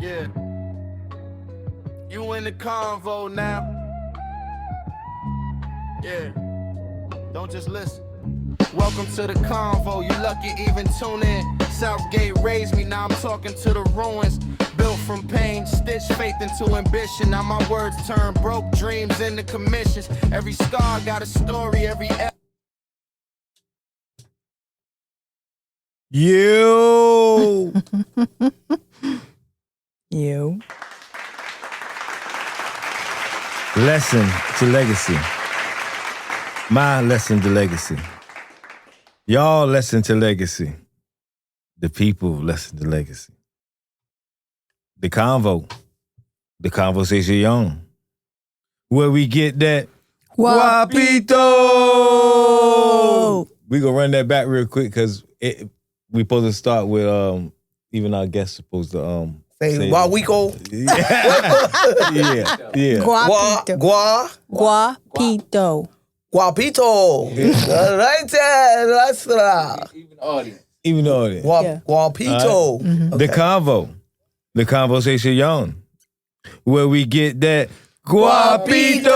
Yeah. You in the convo now. Yeah. Don't just listen. Welcome to the convo. You lucky even tune in. Southgate raised me. Now I'm talking to the ruins. Built from pain, stitched faith into ambition. Now my words turn broke dreams into commissions. Every scar got a story. Every You. You. Lesson to legacy. My lesson to legacy. Y'all lesson to legacy. The people lesson to legacy. The convo. The conversation. Where we get that guapito. We gonna run that back real quick because we supposed to start with even our guests supposed to say Guapico. Yeah. Guapito. Guapito. Right there. That's Even the audience. Guapito. Right. Okay. The conversation. Where we get that guapito.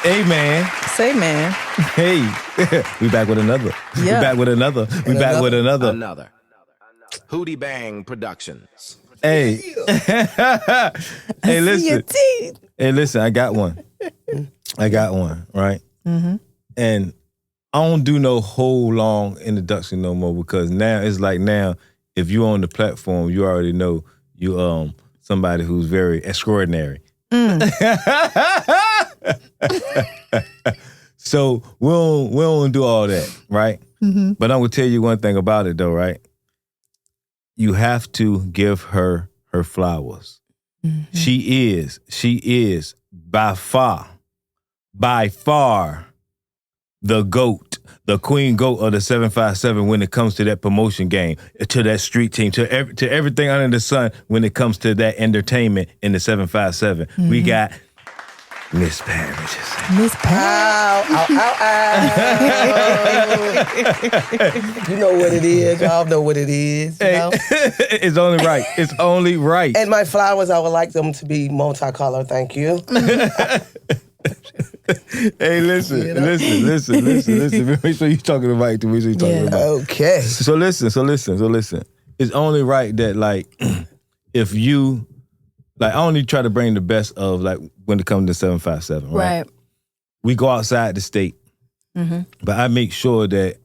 Hey, man. Say, man. Hey. We back with another. Yeah. We back with another. Another. Hootie Bang Productions. Hey. Hey, listen. Hey, listen, I got one, right? Mm-hmm. And I don't do no whole long introduction no more because now it's like if you on the platform, you already know you somebody who's very extraordinary. So we don't do all that, right? Mm-hmm. But I'm gonna tell you one thing about it though, right? You have to give her flowers. Mm-hmm. She is by far the GOAT, the queen GOAT of the 757 when it comes to that promotion game, to that street team, to everything under the sun when it comes to that entertainment in the 757. Mm-hmm. We got Miss Pat Richardson. Miss Pat. Ow. You know what it is. Y'all know what it is. You know? It's only right. It's only right. And my flowers, I would like them to be multicolor. Thank you. Hey, listen. Make sure you're talking about it. Make sure you're talking about it. Okay. So listen. It's only right that, like, if you, like, I only try to bring the best of, like, when it comes to 757, right? We go outside the state, but I make sure that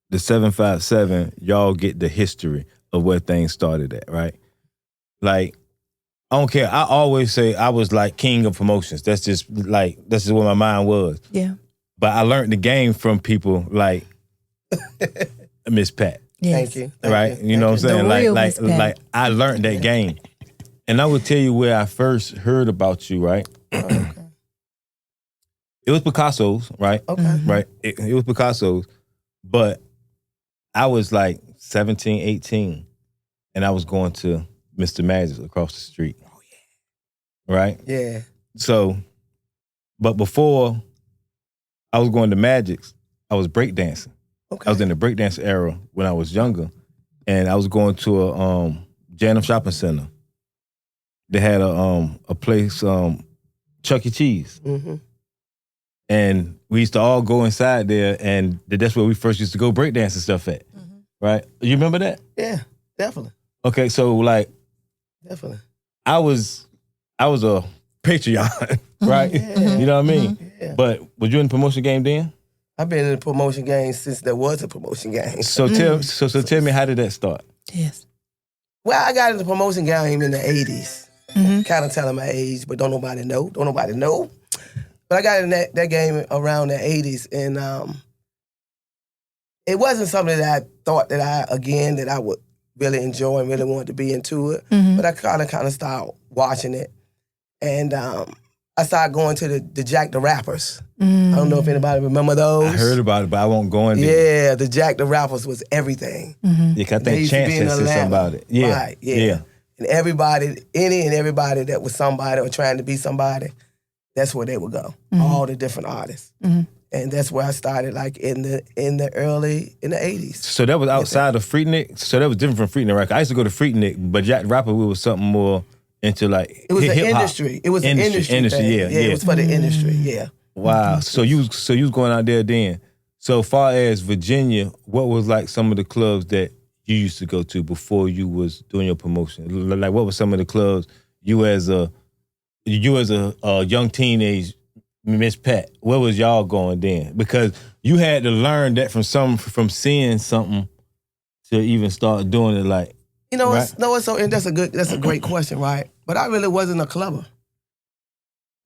the 757, y'all get the history of where things started at, right? Like, I don't care. I always say I was like king of promotions. That's just what my mind was. Yeah. But I learned the game from people like Miss Pat. Yes. Thank you. Right? You know what I'm saying? Like I learned that game. And I will tell you where I first heard about you, right? Okay. It was Picasso's, right? Okay. Right? It was Picasso's. But I was like 17, 18, and I was going to Mr. Magic's across the street. Oh, yeah. Right? Yeah. So, but before I was going to Magic's, I was breakdancing. Okay. I was in the breakdance era when I was younger, and I was going to a Janum Shopping Center. They had a place, Chuck E. Cheese. Mm-hmm. And we used to all go inside there, and that's where we first used to go breakdance and stuff at. Mm-hmm. Right? You remember that? Yeah, definitely. Okay, so like, definitely. I was a patriot, right? Yeah. You know what I mean? Yeah. But was you in the promotion game then? I've been in the promotion game since there was a promotion game. So tell me, how did that start? Yes. Well, I got in the promotion game in the 80s. Mm-hmm. Kind of telling my age, but don't nobody know. But I got in that game around the 80s, and it wasn't something that I thought that I would really enjoy and really wanted to be into it. Mm-hmm. But I kind of started watching it, and I started going to the Jack the Rappers. I don't know if anybody remember those. I heard about it, but I won't go in there. Yeah, the Jack the Rappers was everything. Mm-hmm. Yeah, 'cause I think Chance had said something about it. Yeah, right, yeah. And everybody that was somebody or trying to be somebody, that's where they would go. Mm-hmm. All the different artists. Mm-hmm. And that's where I started, like in the 80s. So that was outside of Freaknik? So that was different from Freaknik, right? I used to go to Freaknik, but Jack the Rapper, we was something more into like It was an hip-hop. industry. It was an industry thing. Yeah. It was for the industry, yeah. Wow. So you was going out there then. So far as Virginia, what was like some of the clubs that you used to go to before you was doing your promotion? Like what were some of the clubs you as a young teenage Miss Pat, where was y'all going then? Because you had to learn that from seeing something to even start doing it. Like, you know, right? That's a great question, right? But I really wasn't a clubber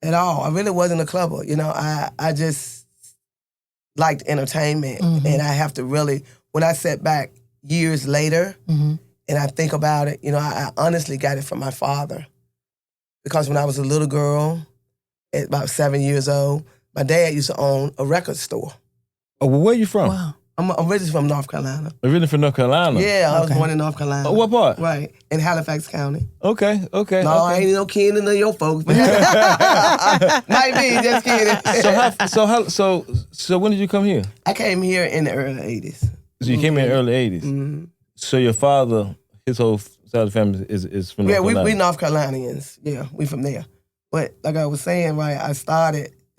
at all. I really wasn't a clubber. You know, I just liked entertainment, and I have to really, when I sat back years later and I think about it, you know, I honestly got it from my father, because when I was a little girl, at about 7 years old, my dad used to own a record store. Oh, well, where you from? Wow. I'm originally from North Carolina. Originally from North Carolina? Yeah, I was born in North Carolina. Oh, what part? Right, in Halifax County. Okay. No, I ain't no kin to your folks. But might be, just kidding. So when did you come here? I came here in the early 80s. So you came here in the early 80s. Mm-hmm. So your father, his whole side of the family is from North Carolina? Yeah, we North Carolinians. Yeah, we from there. But like I was saying, right, it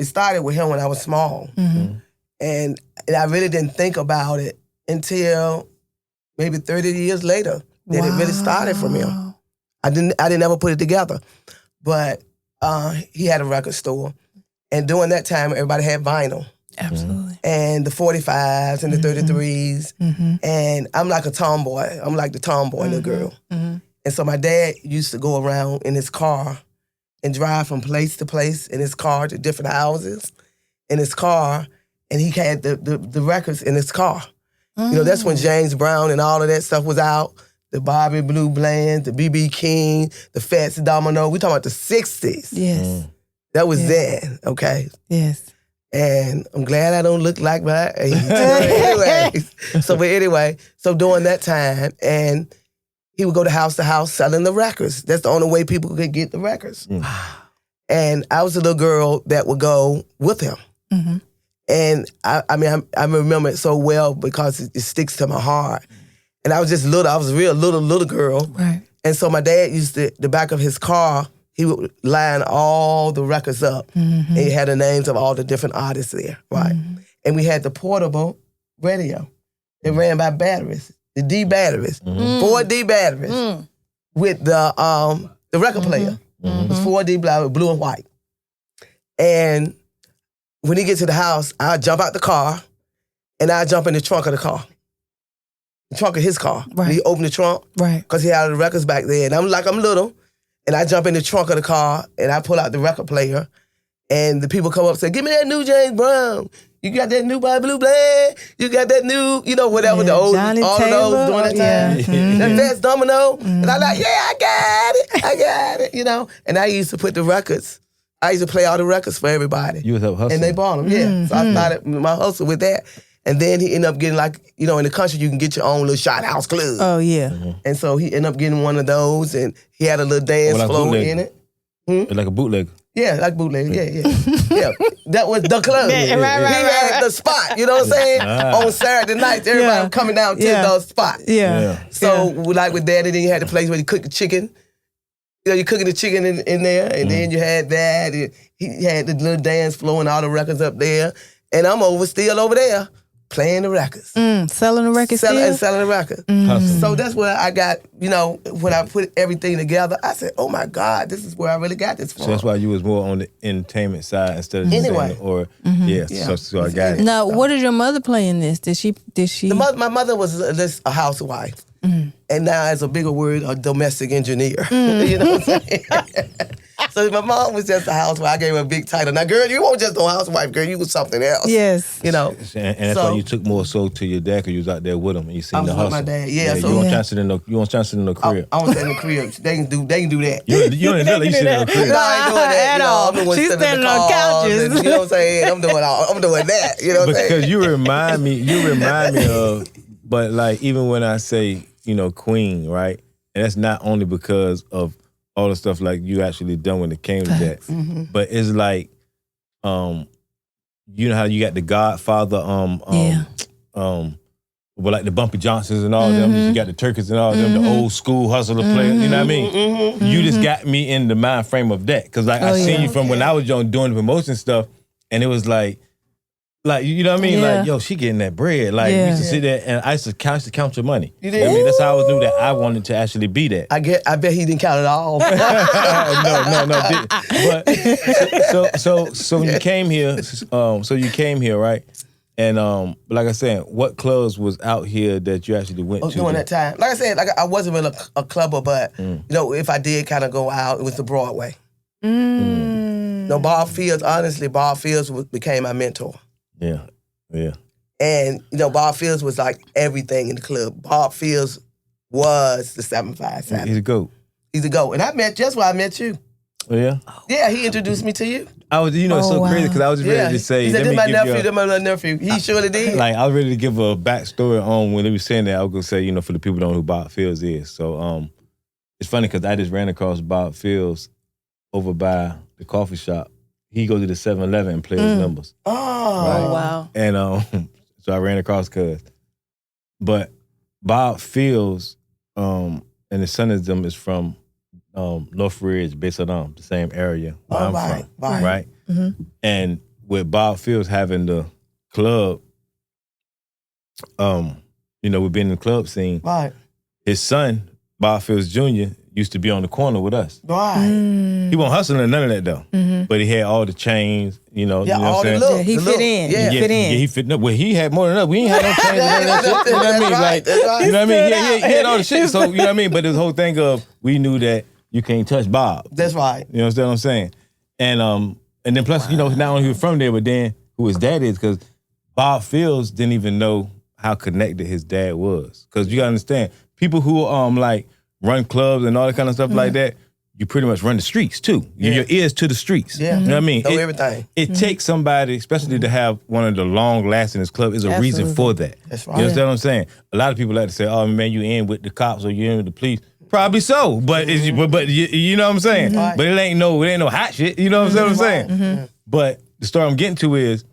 started with him when I was small. And I really didn't think about it until maybe 30 years later that it really started from him. I didn't ever put it together. But he had a record store. And during that time, everybody had vinyl. Absolutely. And the 45s and the 33s. And I'm like a tomboy. I'm like the tomboy little girl. And so my dad used to go around in his car and drive from place to place in his car to different houses in his car, and he had the records in his car. You know, that's when James Brown and all of that stuff was out. The Bobby Blue Bland, the B.B. King, the Fats Domino. We talking about the 60s. Yes. That was then, okay? Yes. And I'm glad I don't look like my age. So during that time, and he would go to house selling the records. That's the only way people could get the records. And I was a little girl that would go with him. And I remember it so well because it sticks to my heart. And I was just little. I was a real little girl. Right. And so my dad used the back of his car, he would line all the records up. And he had the names of all the different artists there, right? And we had the portable radio. It ran by batteries. The D batteries, 4 D batteries, with the record player. It was 4 D blue and white. And when he gets to the house, I'd jump out the car, and I'd jump in the trunk of the car, the trunk of his car. Right. And he opened the trunk, Right. because he had the records back there. And I'm little, and I jump in the trunk of the car, and I pull out the record player, and the people come up and say, "Give me that new James Brown. You got that new Bobby Blue Bland. You got that new, you know, whatever, the old, Johnny all Taylor, of those during that time. That Fats Domino." And I'm like, "Yeah, I got it, you know." And I used to put the records. I used to play all the records for everybody. You was help hustle. And they bought them, yeah. So I started my hustle with that. And then he ended up getting, like, you know, in the country, you can get your own little shot house club. Oh, yeah. And so he ended up getting one of those, and he had a little dance like floor bootleg. in it. It's like a bootleg. Yeah, like bootleg. Yeah. That was the club. Right. He had the spot, you know what I'm saying? On Saturday nights, everybody coming down to the spot. Yeah. So, like with Daddy, then you had the place where you cook the chicken. You know, you're cooking the chicken in there, and then you had that. And he had the little dance floor and all the records up there. And I'm still over there, playing the records. Selling the records Selling still? the record. So that's where I got, you know, when I put everything together, I said, "Oh my God, this is where I really got this from." So that's why you was more on the entertainment side instead of Anyway. saying, or so I got it. Now, what did your mother play in this? Did she? My mother was a housewife. And now, as a bigger word, a domestic engineer. You know what I'm saying? So my mom was just a housewife. I gave her a big title. Now, girl, you weren't just no housewife, girl. You was something else. Yes. You know. And that's why you took more so to your dad because you was out there with him and you seen I was the with hustle. my dad. Yeah, so you won't chance it in the crib. I was in the crib. They can do that. You ain't know you sitting in the crib. No, I ain't doing that. At all. I'm the one She's sitting in the standing on cars couches. and, you know what I'm saying? I'm doing that. You know what I'm saying? Because you remind me of, but like even when I say, you know, Queen, right? And that's not only because of all the stuff like you actually done when it came to that, but it's like you know how you got the Godfather, well, like the Bumpy Johnsons and all them. You got the Turkeys and all them, the old school hustler players. You know what I mean? You just got me in the mind frame of that. Because like I seen you from when I was young doing the promotion stuff, and it was like you know what I mean? Yeah. Like, yo, she getting that bread. Like, we used to sit there and I used to count your money. You know what I mean? That's how I always knew that I wanted to actually be that. I bet he didn't count it all. No. So when you came here, right? And like I said, what clubs was out here that you actually went to? During that time. Like I said, like I wasn't really a clubber, but you know, if I did kind of go out, it was the Broadway. No, Bob Fields, honestly, Bob Fields became my mentor. Yeah. And, you know, Bob Fields was like everything in the club. Bob Fields was the 757. He's a GOAT. He's a GOAT. And that's where I met you. Oh, yeah? Yeah, he introduced me to you. I was, it's so crazy because I was just ready to say, he said, this my nephew. He surely did. Like, I was ready to give a backstory on when they were saying that. I was going to say, for the people who don't know who Bob Fields is. So, it's funny because I just ran across Bob Fields over by the coffee shop. He goes to the 7-Eleven and plays his numbers. Oh, right? Wow. And so I ran across cuz. But Bob Fields and the son of them is from North Ridge, Bessadam, the same area where I'm from. Right? Mm-hmm. And with Bob Fields having the club, we've been in the club scene. Right. His son, Bob Fields Jr., used to be on the corner with us. Right. He wasn't hustling none of that though. Mm-hmm. But he had all the chains, Yeah, you know what all I'm saying? the look. He fit in. Yeah. He fit in. Yeah, he fit in. Well, he had more than us. We ain't had no chains and none of that shit. You know what I mean? Right. You know what I mean? He had all the shit. So, you know what I mean? But this whole thing of, we knew that you can't touch Bob. That's right. You know what I'm saying? And then plus, not only he was from there, but then who his dad is, because Bob Fields didn't even know how connected his dad was. Because you gotta understand, people who run clubs and all that kind of stuff like that, you pretty much run the streets too. Your ears to the streets. Yeah. You know what I mean? Know everything. It takes somebody, especially to have one of the long-lastingest clubs, is a reason for that. That's right. You understand what I'm saying? A lot of people like to say, oh man, you in with the cops or you in with the police. Probably so, but but you know what I'm saying? Right. But it ain't no hot shit. You know what I'm saying? Mm-hmm. But the story I'm getting to is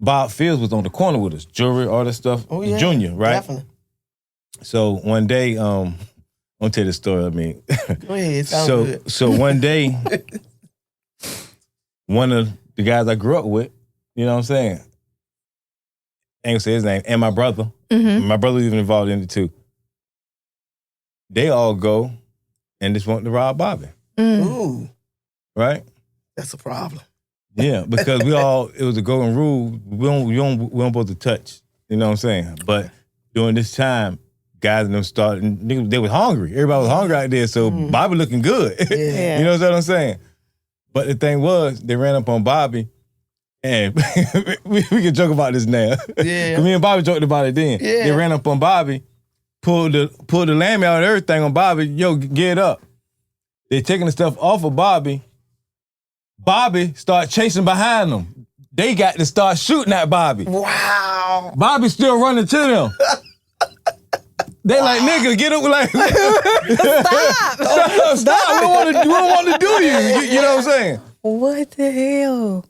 Bob Fields was on the corner with us, jewelry, all that stuff. Oh, yeah. Junior, right? Definitely. So one day, I'll tell you the story. I mean, Go ahead. It sounds good. So one day, one of the guys I grew up with, you know what I'm saying? I ain't gonna say his name, and my brother. Mm-hmm. My brother was even involved in it too. They all go and just want to rob Bobby, Ooh, right? that's a problem. Yeah, because it was a golden rule. We don't supposed to touch. You know what I'm saying? But during this time, guys and them started, they was hungry. Everybody was hungry out there, so Bobby looking good. Yeah. You know what I'm saying? But the thing was, they ran up on Bobby, and we can joke about this now. Yeah. 'Cause me and Bobby joked about it then. Yeah. They ran up on Bobby, pulled the lamb out and everything on Bobby. Yo, get up. They taking the stuff off of Bobby. Bobby start chasing behind them. They got to start shooting at Bobby. Wow. Bobby still running to them. They like, nigga, get up, like, stop. We don't want to do you. You know what I'm saying? What the hell?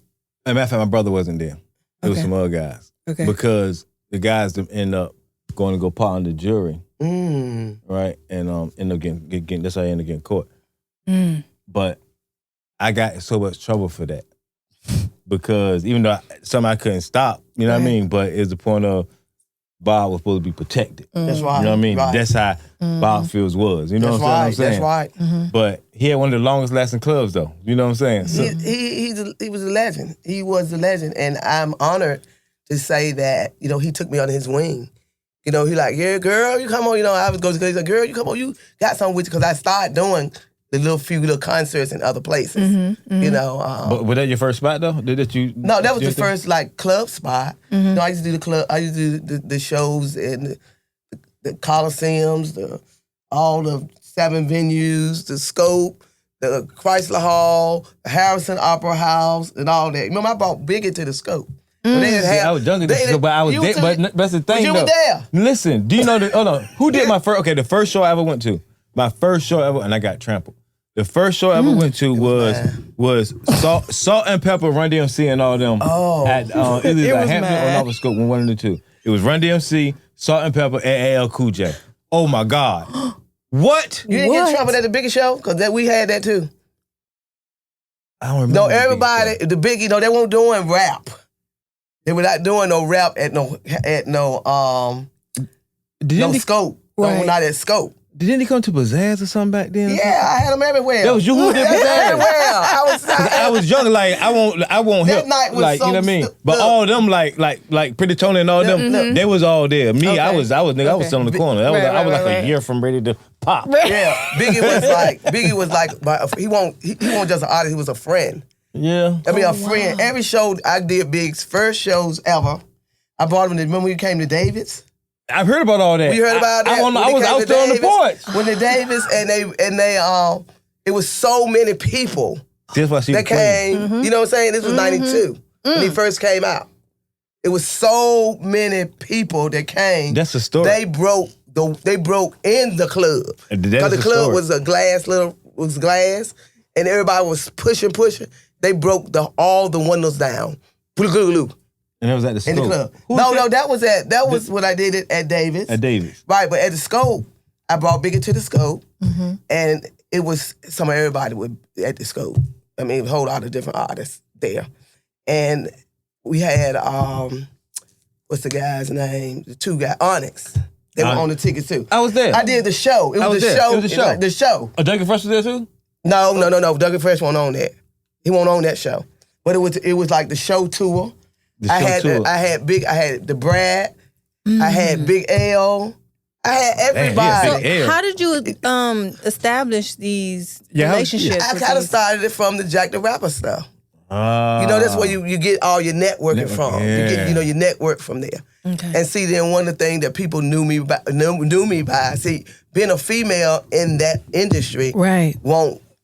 As a matter of fact, my brother wasn't there. It was some other guys. Okay. Because the guys that end up going to go part on the jury, right? And end up getting that's how I ended up getting caught. But I got in so much trouble for that. Because even though something I couldn't stop, you know what I mean? But it's the point of Bob was supposed to be protected. That's right. You know what I mean? Right. That's how Bob Fields was. You know what I'm saying? That's right. But he had one of the longest lasting clubs though. You know what I'm saying? So, He was a legend. He was a legend. And I'm honored to say that, he took me under his wing. He like, yeah, girl, you come on. I was going to he's like, girl, you come on. You got something with you. Because I started doing the few little concerts in other places. but was that your first spot though? No, that was the first club spot. I used to do the club. I used to do the shows in the Coliseums, all the 7 venues, the Scope, the Chrysler Hall, the Harrison Opera House, and all that. Remember, I brought Biggie to the Scope. I was younger than you, but I was there. But that's the thing, you though. were there. Listen, do you know hold on, who did my first? Okay, the first show I ever went to, my first show ever, and I got trampled. The first show I ever went to was Salt and Pepper, Run DMC, and all them. Oh. At either the Hampton or Nova Scope, one of the two. It was Run DMC, Salt and Pepper, and AL Cool J. Oh my God. What? You didn't get in trouble at the Biggie show? Because we had that too. I don't remember. No, everybody, the Biggie, they weren't doing rap. They were not doing no rap at no Scope. Right. No, not at Scope. Didn't he come to Pizzazz or something back then? Yeah, I had them everywhere. That was you who did Pizzazz. Everywhere. I was young, like I won't help. night was like so you know what I mean. But look. all them like Pretty Tony and all them, they was all there. Me, Okay. I was still in the corner. I was like a year from ready to pop. Yeah, Biggie was like, he won't just an artist. He was a friend. Yeah. I mean, a friend. Every show I did, Big's first shows ever. I brought him. Remember when you came to David's? I've heard about all that. You heard about that? I was still on the porch. When the Davis and they it was so many people That's why she that came. You know what I'm saying? This was '92 when he first came out. It was so many people that came. That's the story. They broke in the club because the club was glass, and everybody was pushing. They broke all the windows down. And it was at the In Scope. the club. No, that was when I did it at Davis. At Davis. Right, but at the Scope, I brought Biggie to the Scope, and it was some of everybody at the Scope. I mean, a whole lot of different artists there. And we had, what's the guy's name? The two guys, Onyx. They were on the tickets too. I was there. I did the show. It was the show. It was the show. The show. Oh, Doug Fresh was there too? No. Doug Fresh wasn't on that. He wasn't on that show. But it was like the show tour. I had the Brad. I had Big L. I had everybody. Man, yeah, How did you establish these relationships? I kind of started it from the Jack the Rapper stuff. That's where you get all your networking from. Yeah. You get your network from there. Okay. And see, then one of the things that people knew me by. See, being a female in that industry, Right.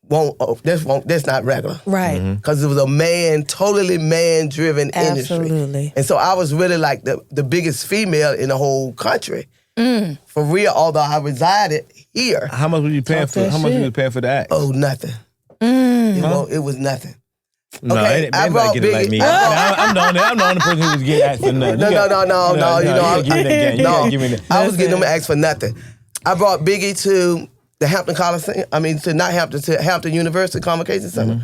that's not regular. Right. Because it was a totally man-driven industry. Absolutely. And so I was really like the biggest female in the whole country. For real, although I resided here. How much were you paying for? How much were you paying for the act? Oh, nothing. It was nothing. No, Okay, I anybody brought get it like Biggie. me. I'm the only person who was getting asked for nothing. No. You gotta give me that game. You gotta give me that. I was getting them asked for nothing. I brought Biggie to the Hampton Coliseum. I mean, to Hampton University Convocation Center.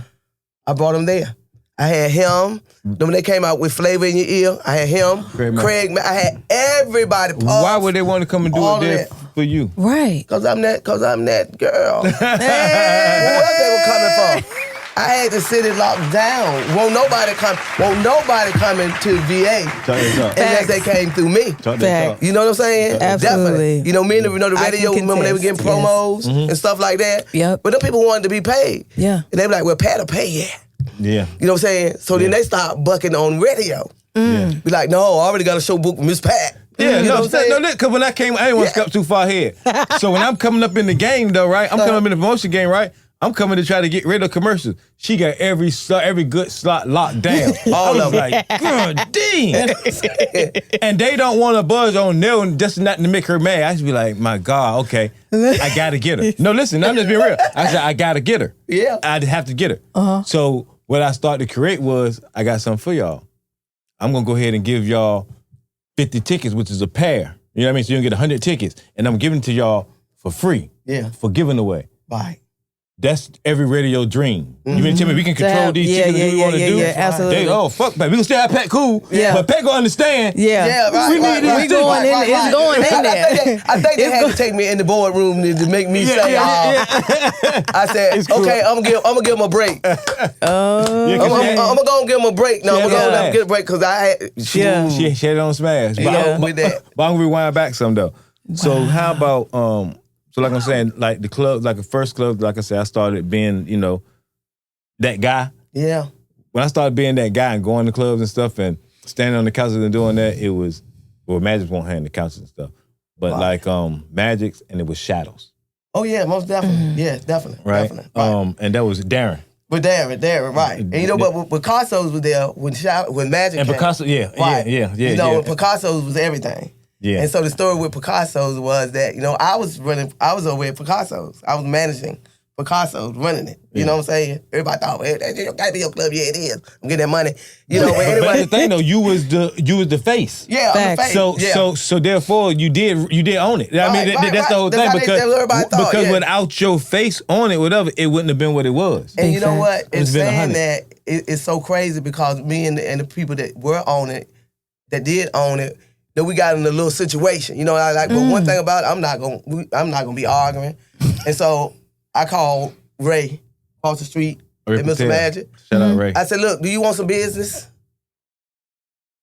I brought him there. I had him. When they came out with Flavor in Your Ear, I had him. Craig. I had everybody. Why would they want to come and do all it there of that. for you? Right. Cause I'm that girl. Who else they were coming for? I had the city locked down. Won't nobody coming to VA unless they came through me. Fact. You know what I'm saying? Absolutely. Definitely. Me and the I radio, can remember they were getting contest, promos and stuff like that? Yep. But them people wanted to be paid. Yeah. And they were like, well, Pat will pay you. Yeah. You know what I'm saying? So then they start bucking on radio. Yeah. Be like, no, I already got a show booked with Miss Pat. Yeah, You know what I'm saying? because when I came, I didn't want to step too far ahead. So when I'm coming up in the game, though, right? I'm coming up in the promotion game, right? I'm coming to try to get rid of commercials. She got every good slot locked down. All of them. Like, God damn. And they don't want to buzz on them just not to make her mad. I just be like, my God, okay, I got to get her. No, listen, I'm just being real. I said, I got to get her. Yeah. I have to get her. So what I started to create was, I got something for y'all. I'm going to go ahead and give y'all 50 tickets, which is a pair. You know what I mean? So you can get 100 tickets. And I'm giving to y'all for free. Yeah. For giving away. Right. That's every radio dream. You mean to tell me we can control these tickets that we want to do? Yeah, absolutely. Fuck, man. We can still have Pat cool. Yeah. But Pat gonna understand. Yeah. Right. We need these We going in. It's going in there. I think they had to take me in the boardroom to make me say, I said, cool. okay, I'm gonna give him a break. Yeah, I'm 'cause gonna go give him a break. No, I'm gonna go get a break because I had. she had it on Smash. But, Yeah, with that. But I'm gonna rewind back some though. So how about so like I'm saying, like the club, like the first club, like I said, I started being, that guy. Yeah. When I started being that guy and going to clubs and stuff and standing on the couches and doing that, it was, Magic won't hang the couches and stuff. But like Magic's and it was Shadows. Oh yeah, most definitely. Yeah, definitely. Right? Definitely. Right. And that was Darren. With Darren, right. And but Picasso's was there when Magic And came. Picasso, Right. yeah. Picasso's was everything. Yeah. And so the story with Picasso's was that, I was over at Picasso's. I was managing Picasso running it. You know what I'm saying? Everybody thought, hey, that gotta be your club. Yeah, it is. I'm getting that money. You know, but anyway. But the thing though, you was the face. Yeah, I'm the face. So therefore you did own it. I mean, that's the whole thing because without your face on it, whatever, it wouldn't have been what it was. And you know what? It's saying that it's so crazy because me and the people that were on it, that did own it, that we got in a little situation. You know, but one thing about it, I'm not gonna be arguing, and so I called Ray across the street at Mr. Magic. Shout out Ray. I said, look, do you want some business?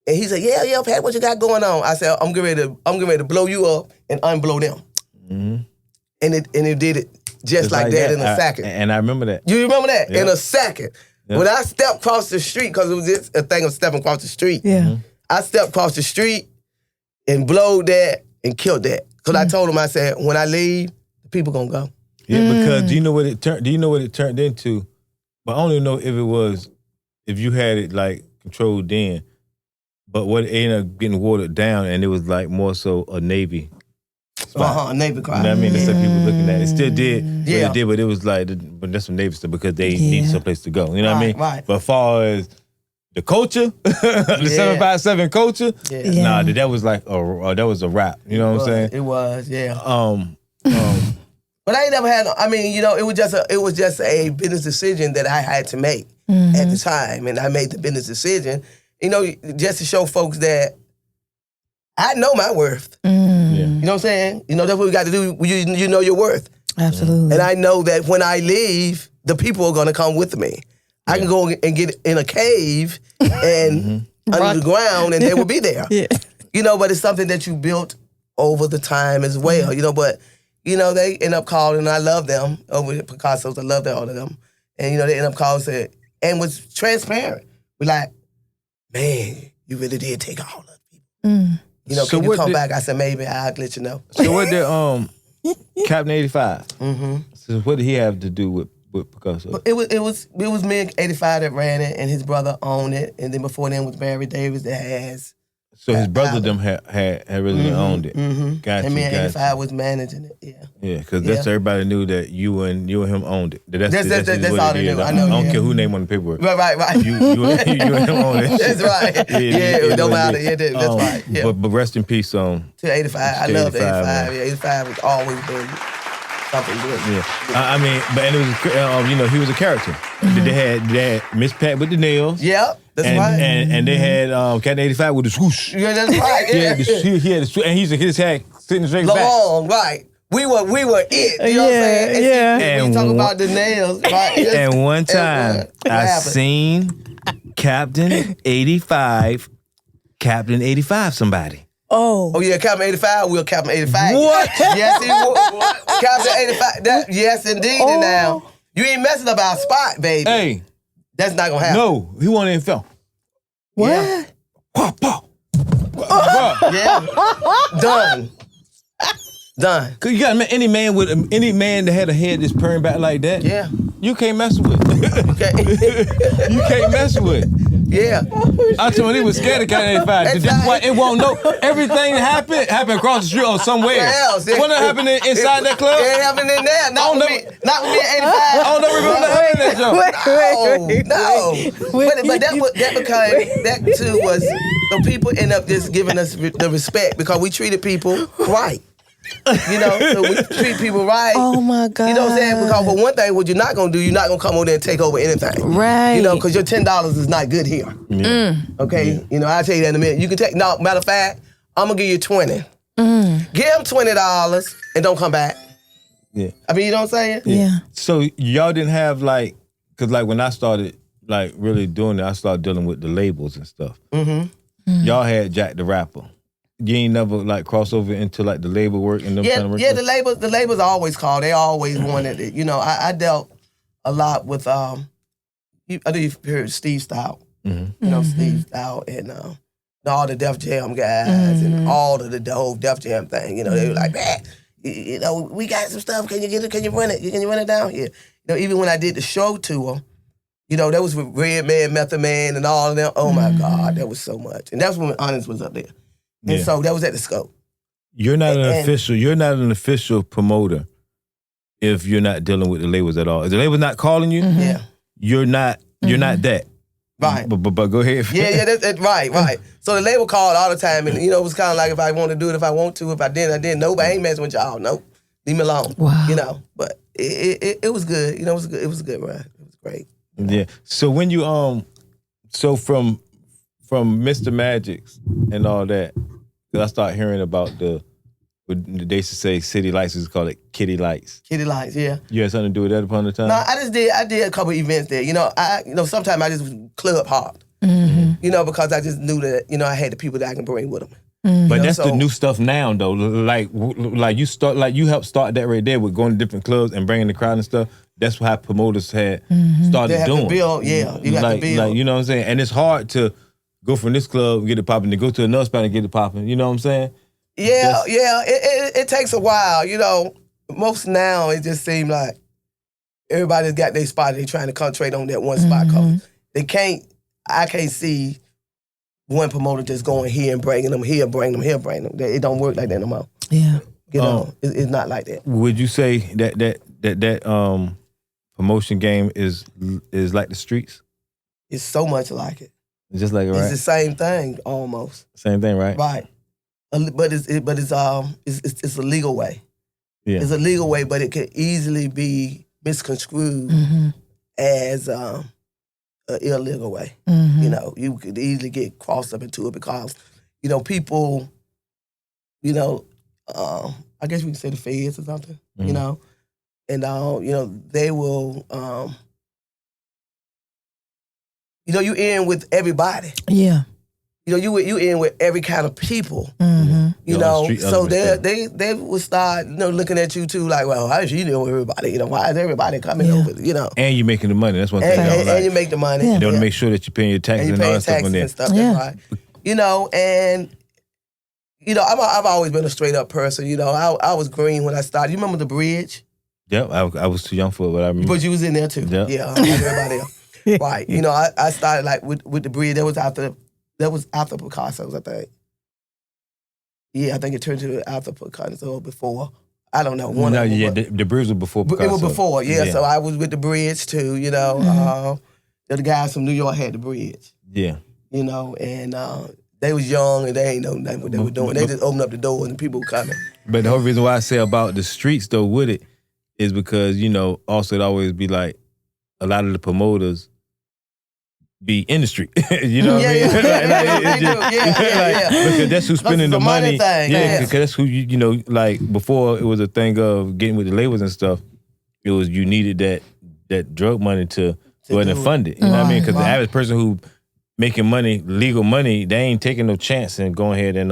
And he said, yeah, Pat, what you got going on? I said, I'm getting ready to blow you up and unblow them. Mm-hmm. And it did it just like that in a second. And I remember that. You remember that? Yep. In a second. Yep. When I stepped across the street, because it was just a thing of stepping across the street, I stepped across the street and blowed that and killed that. Because I told him, I said, when I leave, the people gonna go. Yeah, because do you know what it turned into? But I don't even know if you had it like controlled then. But what it ended up getting watered down, and it was like more so a Navy spot. Navy crime. You know what I mean? That's what people looking at it. It still did what it did, but it was like, but that's some Navy stuff because they need someplace to go. You know what I mean? Right. But as far as the culture, the 757 culture, nah, that was like that was a wrap. You know what I'm saying? It was, But I ain't never had. I mean, you know, it was just a business decision that I had to make at the time, and I made the business decision. You know, just to show folks that I know my worth. You know what I'm saying? You know, that's what we got to do. You know your worth. Absolutely. And I know that when I leave, the people are going to come with me. I can go and get in a cave and under the ground, and they will be there. You know, but it's something that you built over the time as well. You know, but you know they end up calling, and I love them over at Picasso's. I love all of them, and you know they end up calling and said, and was transparent. We're like, man, you really did take all of the people. You know, so can you come back? I said, maybe I'll let you know. So what did Captain 85? So what did he have to do with Picasso? It was me and 85 that ran it, and his brother owned it, and then before then was Barry Davis that has. So his brother them had really owned it. Gotcha, and me and 85 was managing it. Yeah, because that's everybody knew that you and him owned it. That's all they knew. I don't care who name on the paperwork. Right. You and him owned it. That's right. It don't matter. That's right. Yeah. But rest in peace to 85. I love 85. Yeah, 85 has always been something good. Yeah. I mean, but and it was you know, he was a character. They had Miss Pat with the nails. Yep. That's right. And they had Captain 85 with the swoosh. Yeah, that's right. He had the swoosh, and his hat sitting straight back. Long, right. We were it. You know what I'm saying? And we talk about the nails, right? And one time I seen Captain 85 somebody. Oh yeah, Captain 85. We're Captain 85. What? Yes, he was. Captain 85. Yes, indeed. And now you ain't messing up our spot, baby. Hey. That's not gonna happen. No, he wanted in film. What? Yeah. Done. Cause you got any man that had a head that's purring back like that. Yeah. You can't mess with. You can't mess with. Yeah. I told him he was scared of Captain 85. That's why it won't know everything that happened across the street or somewhere. Where else? What happened inside that club? It ain't happening in there. Not with me at 85. I don't never remember that happening in that joke. But that became, that too was, the people end up just giving us the respect because we treated people right. You know, so we treat people right. Oh my God. You know what I'm saying? Because for one thing, what you're not gonna do, you're not gonna come over there and take over anything. Right. You know, because your $10 is not good here. Okay? Yeah. You know, I'll tell you that in a minute. You can take, no, matter of fact, I'm gonna give you 20. Give him $20 and don't come back. Yeah. I mean, you know what I'm saying? Yeah. So y'all didn't have like, cause like when I started like really doing it, I started dealing with the labels and stuff. Y'all had Jack the Rapper. You ain't never like cross over into like the label work and them kind of work? Yeah, the labels always called. They always wanted it. You know, I dealt a lot with I know you've heard Steve Stout. You know, Steve Stout and all the Def Jam guys and all of the whole Def Jam thing. You know, they were like, man, you know, we got some stuff. Can you get it? Can you run it? Can you run it down here? You know, even when I did the show tour, you know, that was with Redman, Method Man, and all of them. Oh my God, that was so much. And that's when Honest was up there. And so that was at the Scope. You're not an official. You're not an official promoter. if you're not dealing with the labels at all. If the label's not calling you, Yeah. you're not that. Right. But go ahead. Yeah, that's right. So the label called all the time, and it was kind of like if I want to do it, if I want to, if I didn't, I didn't. Nope, I ain't messing with y'all. Nope, leave me alone. Wow. But it was good. It was good. It was a good ride. It was great. Yeah. So when you so from Mr. Magics and all that, 'cause I start hearing about they used to say City Lights, we used to call it Kitty Lights. Kitty Lights, yeah. You had something to do with that upon the time? No, I did a couple events there. Sometimes I just club hopped. Because I just knew that, I had the people that I can bring with them. But that's the new stuff now, though. Like you helped start that right there with going to different clubs and bringing the crowd and stuff. That's how promoters had started They have doing. to build, yeah. You got to build. Like, you know what I'm saying? And it's hard to go from this club and get it popping, to go to another spot and get it popping. You know what I'm saying? Yeah. It takes a while. Most now it just seems like everybody's got their spot. They're trying to concentrate on that one spot. I can't see one promoter just going here and bringing them, here, bring them, here, bring them. It don't work like that no more. Yeah. It's not like that. Would you say that promotion game is like the streets? It's so much like it. Just like it, right? It's the same thing almost. Same thing, right? Right. But it's a legal way. Yeah. It's a legal way, but it could easily be misconstrued as an illegal way. You could easily get crossed up into it because, people, I guess we can say the feds or something, and they will, you in with everybody. Yeah. You in with every kind of people. So they would start, looking at you too, like, well, how does she know everybody? Why is everybody coming over? And you making the money. That's one thing. And you make the money. You want to make sure that you're paying your taxes and all that stuff on there. That's right. I've always been a straight up person. I was green when I started. You remember the bridge? Yep, I was too young for it, but I remember. But you was in there too. Yep. Yeah, like everybody else. Right. I started like with the bridge. That was after Picasso's, I think. Yeah, I think it turned to after Picasso or before. I don't know. The bridge was before Picasso. It was before, yeah. So I was with the bridge too, the guys from New York had the bridge. Yeah. And they was young and they ain't know nothing what they were doing. They just opened up the door and the people were coming. But the whole reason why I say about the streets though with it is because, also it always be like a lot of the promoters be in the street. You know what I mean? Because that's who's spending the money. Because that's who like before it was a thing of getting with the labels and stuff. It was you needed that drug money to go ahead and fund it. You know what I mean? Because the average person who making money, legal money, they ain't taking no chance and going ahead and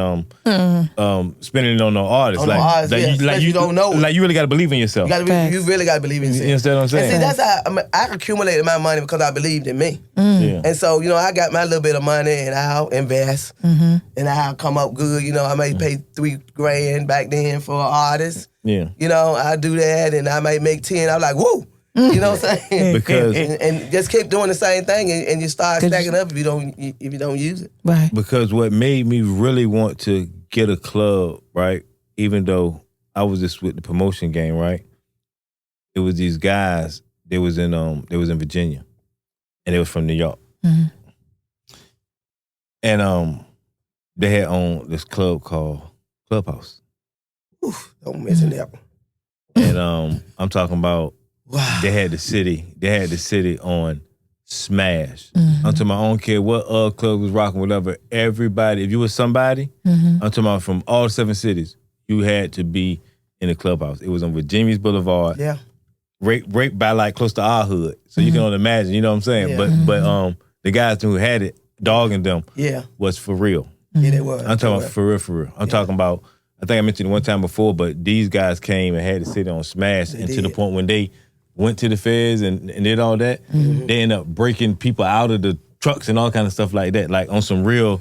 spending it on no artists. You don't know. Like you really got to believe in yourself. You really got to believe in yourself. You understand what I'm saying? And see, that's how I accumulated my money because I believed in me. Yeah. And so, I got my little bit of money and I'll invest and I'll come up good. I may pay $3,000 back then for an artist. Yeah. I do that and I might make 10. I'm like, woo. You know what I'm saying? Because and just keep doing the same thing and you start stacking up if you don't use it. Right. Because what made me really want to get a club, right? Even though I was just with the promotion game, right? It was these guys. They was in Virginia, and they was from New York, and they had owned this club called Clubhouse. Oof, don't mention that one. And I'm talking about. Wow. They had the city on smash. I'm talking about, I don't care what club was rocking, whatever. Everybody, if you was somebody, I'm talking about from all 7 cities, you had to be in the Clubhouse. It was on Virginia's Boulevard. Yeah. Right by like close to our hood. So you can only imagine, you know what I'm saying? Yeah. But the guys who had it, Dog and them, was for real. Yeah, they were. I'm talking about for real. I'm talking about, I think I mentioned it one time before, but these guys came and had the city on smash, and to the point when they went to the feds and did all that, they end up breaking people out of the trucks and all kind of stuff like that, like on some real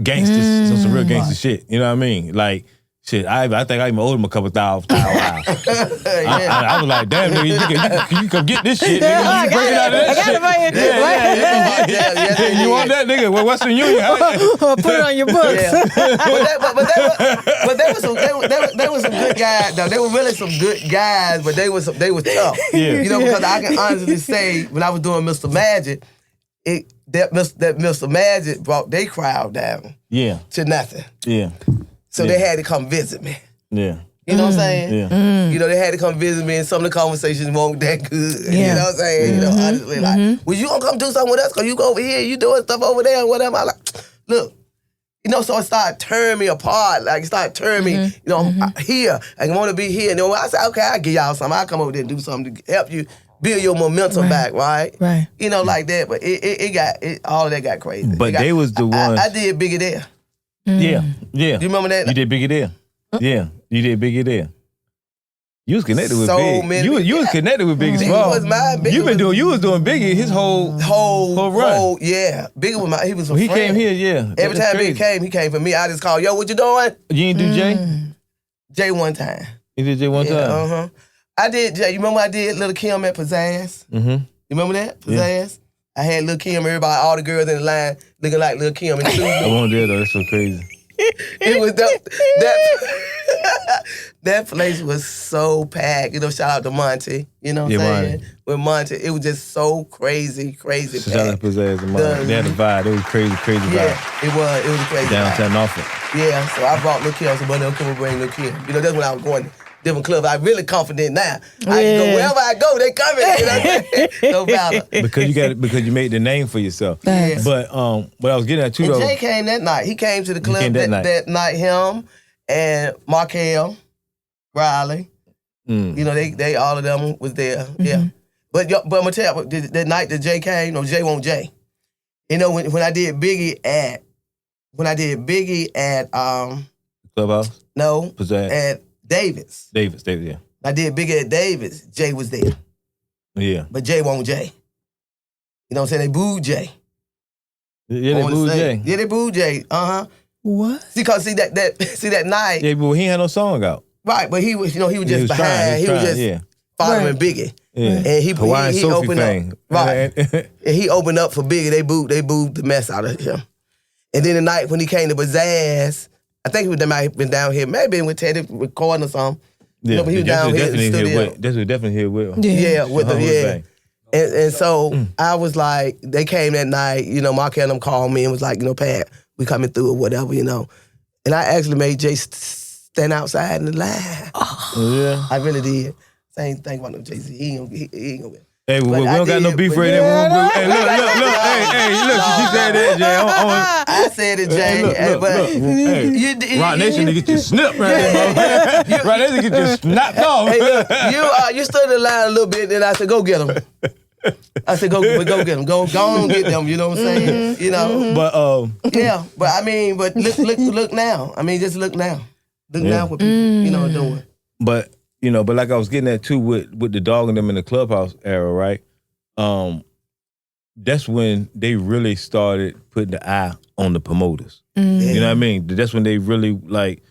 gangsters, some real gangster shit. You know what I mean? Like, shit, I think I even owed him a couple thousand. I was like, damn, nigga, you come get this shit, nigga. You break it out of that shit. Yes, You want that nigga? Well, Western Union. Put it on your books. Yeah. but they were some good guys. Though. They were really some good guys, but they was tough. Yeah. You know, because I can honestly say when I was doing Mr. Magic, that Mr. Magic brought their crowd down. Yeah. To nothing. Yeah. So they had to come visit me. Yeah. You know what I'm saying? Yeah. You know, they had to come visit me, and some of the conversations weren't that good. Yeah. You know what I'm saying? You know, honestly, like, well, you gonna come do something with us? Cause you go over here, you doing stuff over there, and whatever. I like, look, you know, so it started tearing me apart. Like, it started tearing me, you know, I'm here. I want to be here. And then I said, okay, I'll give y'all something. I'll come over there and do something to help you build your momentum back, right? Right. You know, like that. But all of that got crazy. But they was the ones. I did Biggie There. Yeah. Yeah. You remember that? You did Biggie There. Yeah. You did Biggie There. You was connected with So Big. many- You was connected with Biggie Biggie Small. was mine. You was doing Biggie his whole run. Biggie was he was a He friend. came here, yeah. Every time Biggie came, he came for me. I just called, yo, what you doing? You ain't do Jay? Jay one time. You did Jay one time? I did Jay. You remember I did Little Kim at Pizzazz? Mm-hmm. You remember that? Pizzazz? I had Lil' Kim, everybody, all the girls in the line looking like Lil' Kim. And I won't do it though. That's so crazy. it was that place was so packed. You know, shout out to Monty. You know what I'm saying? Monty. With Monty, it was just so crazy packed. Shout out to Pizzazz and Mom. They had a vibe. It was crazy vibe. Yeah, it was a crazy Downtown vibe. Norfolk. Yeah, so I brought Lil' Kim. I said, well, come and bring Lil' Kim. You know, that's when I was going to different clubs. I'm really confident now. I can go wherever I go, they coming. You know what I'm saying? No matter. Because you made the name for yourself. Yeah. But what I was getting at too And though. Jay came that night. He came to the club came that that night. Him and Markel, Riley. You know, they all of them was there. Yeah. But I'm gonna tell you, that night that Jay came, no, Jay won't Jay. You know, when I did Biggie at Clubhouse? no, Pizzazz. at Davis. Davis, yeah. I did Biggie at Davis. Jay was there. Yeah. But Jay won't Jay. You know what I'm saying? They booed Jay. Yeah, they On the booed stage. Jay. Yeah, they booed Jay. What? See that night. Yeah, but he ain't had no song out. Right, but he was, he was He just was behind. trying, He was just yeah. following Right. Biggie. Yeah. And he Hawaiian Sophie opened thing. up. Right. And he opened up for Biggie. They booed the mess out of him. And then the night when he came to Pizzazz, I think he might have been down here, maybe with Teddy recording or something. Yeah, but he was down here in the studio. That's what definitely here with. Yeah, with them, yeah. Thing. And so I was like, they came that night, you know, Mark and them called me and was like, you know, Pat, we coming through or whatever, you know. And I actually made Jay stand outside in the line. Yeah. I really did. Same thing about no Jay-Z. He ain't gonna win. Hey, we But I don't got no did, beef but right yeah, there. Hey, look. She said that, Jay. I said it, Jay. But Hey, Rock Nation to get you snipped right there, bro. Rock Nation to get you snapped off. Hey, look, you stood in the line a little bit, and I said, go get him. I said, go get him. Go on get them, you know what I'm saying? You know? But Yeah, but I mean, but look now. I mean, just look now. Look now what people, you know, are doing. But like I was getting at too with the dog and them in the Clubhouse era, right? That's when they really started putting the eye on the promoters. You know what I mean? That's when they really like,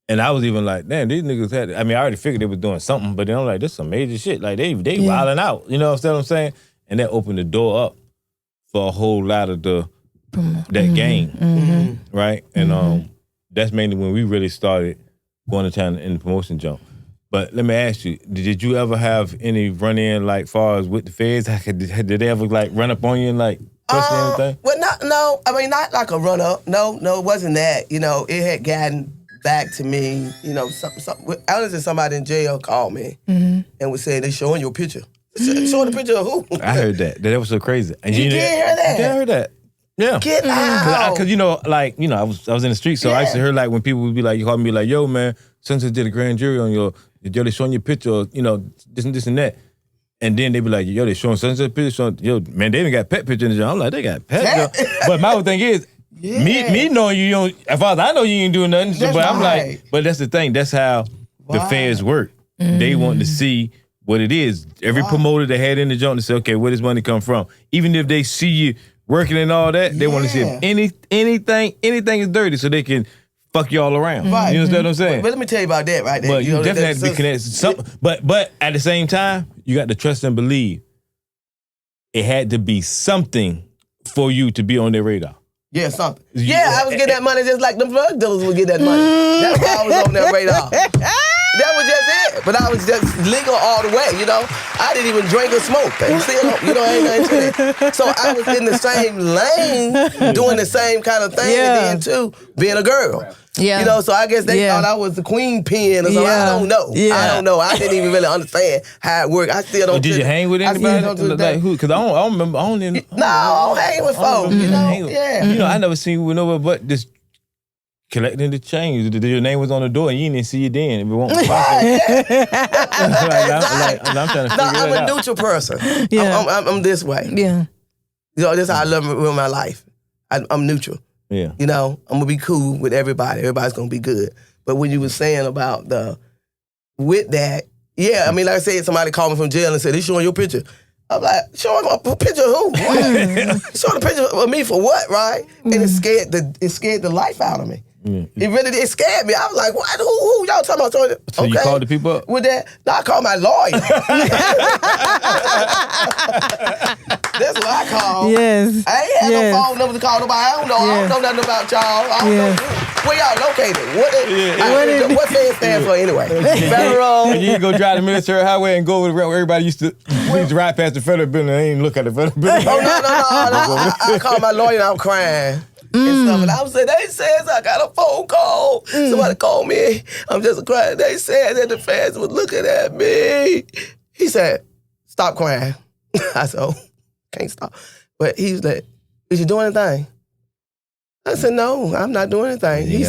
and I was even like, damn, these niggas had. I mean, I already figured they was doing something, but then I'm like, this is some major shit. Like they wilding out. You know what I'm saying? And that opened the door up for a whole lot of that game, right? And that's mainly when we really started going to town in the promotion jump. But let me ask you, did you ever have any run-in, like, far as with the feds? Did they ever, like, run up on you and, like, question anything? Well, not like a run-up. No, it wasn't that. You know, it had gotten back to me, you know, honestly, somebody in jail called me and was saying, they showing your picture. Showing the picture of who? I heard that. That was so crazy. And You did hear that? Yeah, I heard that. Yeah. Get out. Because, I was in the street, so I used to hear, like, when people would be like, you call me like, yo, man, since I did a grand jury on yo, they showing your picture, or, this and that. And then they be like, yo, they showing sunset picture, showing, yo, man, they even got pet picture in the joint. I'm like, they got pet. But my whole thing is, me knowing you don't, as far as I know, you ain't doing nothing. That's but I'm right. like, but that's the thing. That's how the fans work. They want to see what it is. Every promoter that had in the joint to say, okay, where does money come from? Even if they see you working and all that, they want to see if anything is dirty, so they can fuck you all around. Right. You understand what I'm saying? But let me tell you about that right there. But you definitely have to be connected. But at the same time, you got to trust and believe. It had to be something for you to be on their radar. Yeah, something. Yeah, I was getting that money just like them drug dealers would get that money. That's why I was on their radar. That was just it. But I was just legal all the way, you know. I didn't even drink or smoke. And still, you know, ain't nothing to that. So I was in the same lane, doing the same kind of thing, and then too, being a girl. Yeah. You know, so I guess they thought I was the queen pin or something. I don't know. I don't know. I didn't even really understand how it worked. I still don't. Did you hang with anybody? Like who? Because I don't remember. I don't even. No, I don't hang with folks. You know, You know, I never seen you with nobody but this collecting the change. Your name was on the door and you didn't see you then. If it won't I'm trying to figure I'm it a out. neutral person. Yeah. I'm this way. Yeah. You know, this is how I live my life. I'm neutral. Yeah. You know, I'm gonna be cool with everybody. Everybody's gonna be good. But when you were saying about with that, yeah, I mean, like I said, somebody called me from jail and said, "They showing your picture." I'm like, "Showing my picture of who? What? Showing the picture of me for what, right?" And it scared the life out of me. It really did. It scared me. I was like, "What? Who y'all talking about?" So you called the people up? With that? No, I called my lawyer. That's what I called. Yes. I ain't had no phone number to call nobody. I don't know nothing about y'all. I don't know where y'all located. What FED stand for anyway? Federal. And you go drive the military highway and go where everybody used to ride past the federal building and they ain't look at the federal building. Oh, no. I called my lawyer and I'm crying. And stuff. And I was saying, they said I got a phone call. Somebody called me. I'm just crying. They said that the feds was looking at me. He said, "Stop crying." I said, "Oh, can't stop." But he was like, "Is you doing anything?" I said, "No, I'm not doing anything." He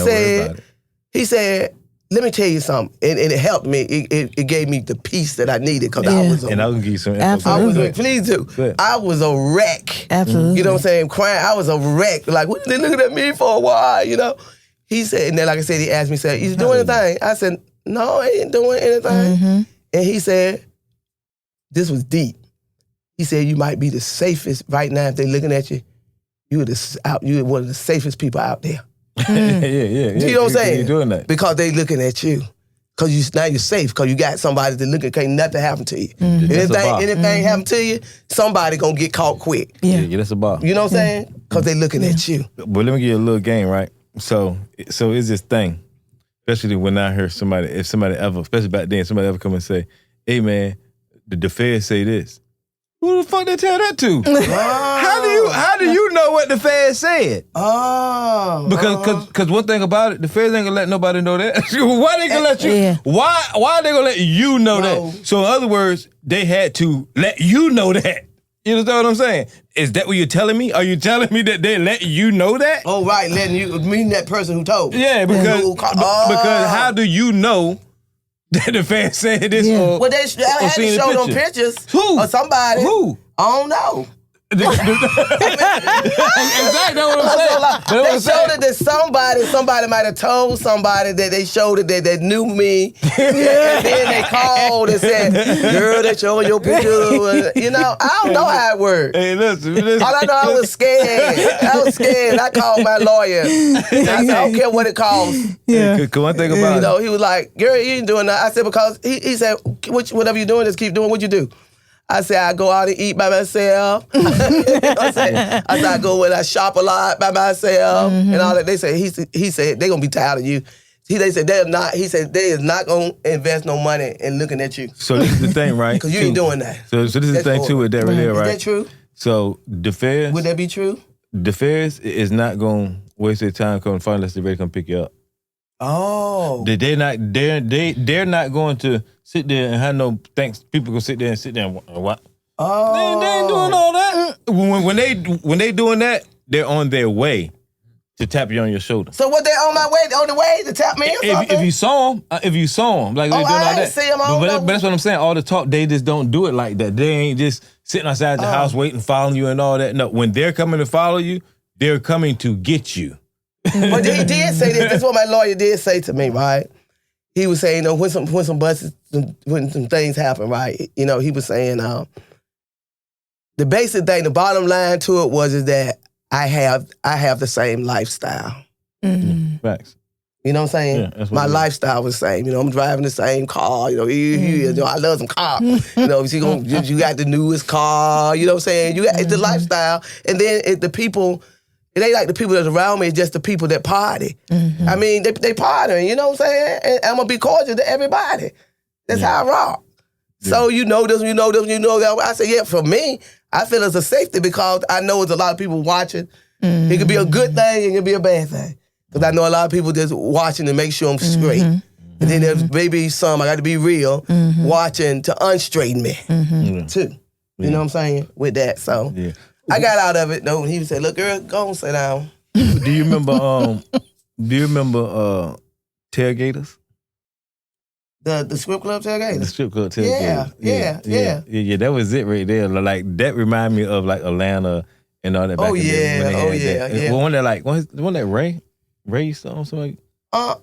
said, "Let me tell you something." And it helped me. It gave me the peace that I needed because I was and I can give you some info. Absolutely. Please do. I was a wreck. Absolutely. You know what I'm saying? Crying. I was a wreck. Like, what, they looking at me for a while, you know? He said, and then like I said, he asked me, said, "You doing anything?" I said, "No, I ain't doing anything." And he said, this was deep. He said, "You might be the safest right now if they looking at you. You're one of the safest people out there." Yeah. You know what I'm saying? You're doing that. Because they looking at you. Because now you're safe. Because you got somebody to look at. Can't nothing happen to you. Anything happen to you, somebody gonna get caught quick. Yeah, that's a bar. You know what I'm saying? Because they looking at you. But let me give you a little game, right? So it's this thing, especially when I hear somebody, if somebody ever, especially back then, somebody ever come and say, "Hey man, the feds say this." Who the fuck they tell that to? How do you know what the feds said? Because one thing about it, the feds ain't gonna let nobody know that. Why they gonna let you? Yeah. Why are they gonna let you know that? So in other words, they had to let you know that. You understand what I'm saying? Is that what you're telling me? Are you telling me that they let you know that? Oh, right, letting you mean that person who told. Yeah, because how do you know that the fans said this? Yeah. Well, they had to show them pictures. Who? Or somebody. Who? I don't know. Exactly what I'm saying. They showed it that somebody might have told somebody that they showed it that knew me. And then they called and said, "Girl, they showing your picture." You know, I don't know how it worked. Hey, listen. All I know, I was scared. I called my lawyer. I said, "I don't care what it costs." Yeah. Cause one thing about You know, he was like, "Girl, you ain't doing that." I said, "Because," he said, "Whatever you're doing, just keep doing what you do." I said, "I go out and eat by myself." I said, "I go and I shop a lot by myself," and all that. They said, he said, "They're gonna be tired of you." They said they're not. He said they is not gonna invest no money in looking at you. So this is the thing, right? Because you ain't doing that. So this is the thing too with that right there, right? Is that true? So the feds, Would that be true? the feds is not gonna waste their time coming to find unless they're ready to come pick you up. Oh. They're not going to sit there and have no thanks. People gonna sit there and what? Oh. They ain't doing all that. When they doing that, they're on their way to tap you on your shoulder. So what, they on the way to tap me or something? If you saw them, like they doing all that. I ain't see 'em, I don't But know. that's what I'm saying. All the talk, they just don't do it like that. They ain't just sitting outside the house waiting, following you and all that. No, when they're coming to follow you, they're coming to get you. But he did say this. This is what my lawyer did say to me, right? He was saying, when some buses, when some things happen, right? You know, he was saying, the basic thing, the bottom line to it is that I have the same lifestyle. Facts. You know what I'm saying? Yeah, that's what My it is. lifestyle was the same. You know, I'm driving the same car. You know, you know, I love some car. You know, you got the newest car. You know what I'm saying? You got it's the lifestyle, and then the people. It ain't like the people that's around me. It's just the people that party. I mean, they partying. You know what I'm saying? And I'm gonna be cordial to everybody. That's how I rock. So you know this, you know this, you know that. I say, yeah. For me, I feel it's a safety because I know there's a lot of people watching. It could be a good thing. It could be a bad thing. Because I know a lot of people just watching to make sure I'm straight. And then there's maybe some, I got to be real, watching to unstraighten me, too. You know what I'm saying? With that. So I got out of it, though. And he said, look, girl, go and sit down. Do you remember tailgaters? The strip club tailgate? The strip club tailgaters. Yeah. That was it right there. Like, that reminded me of, like, Atlanta and all that back in the day. Yeah. One that Ray something? Because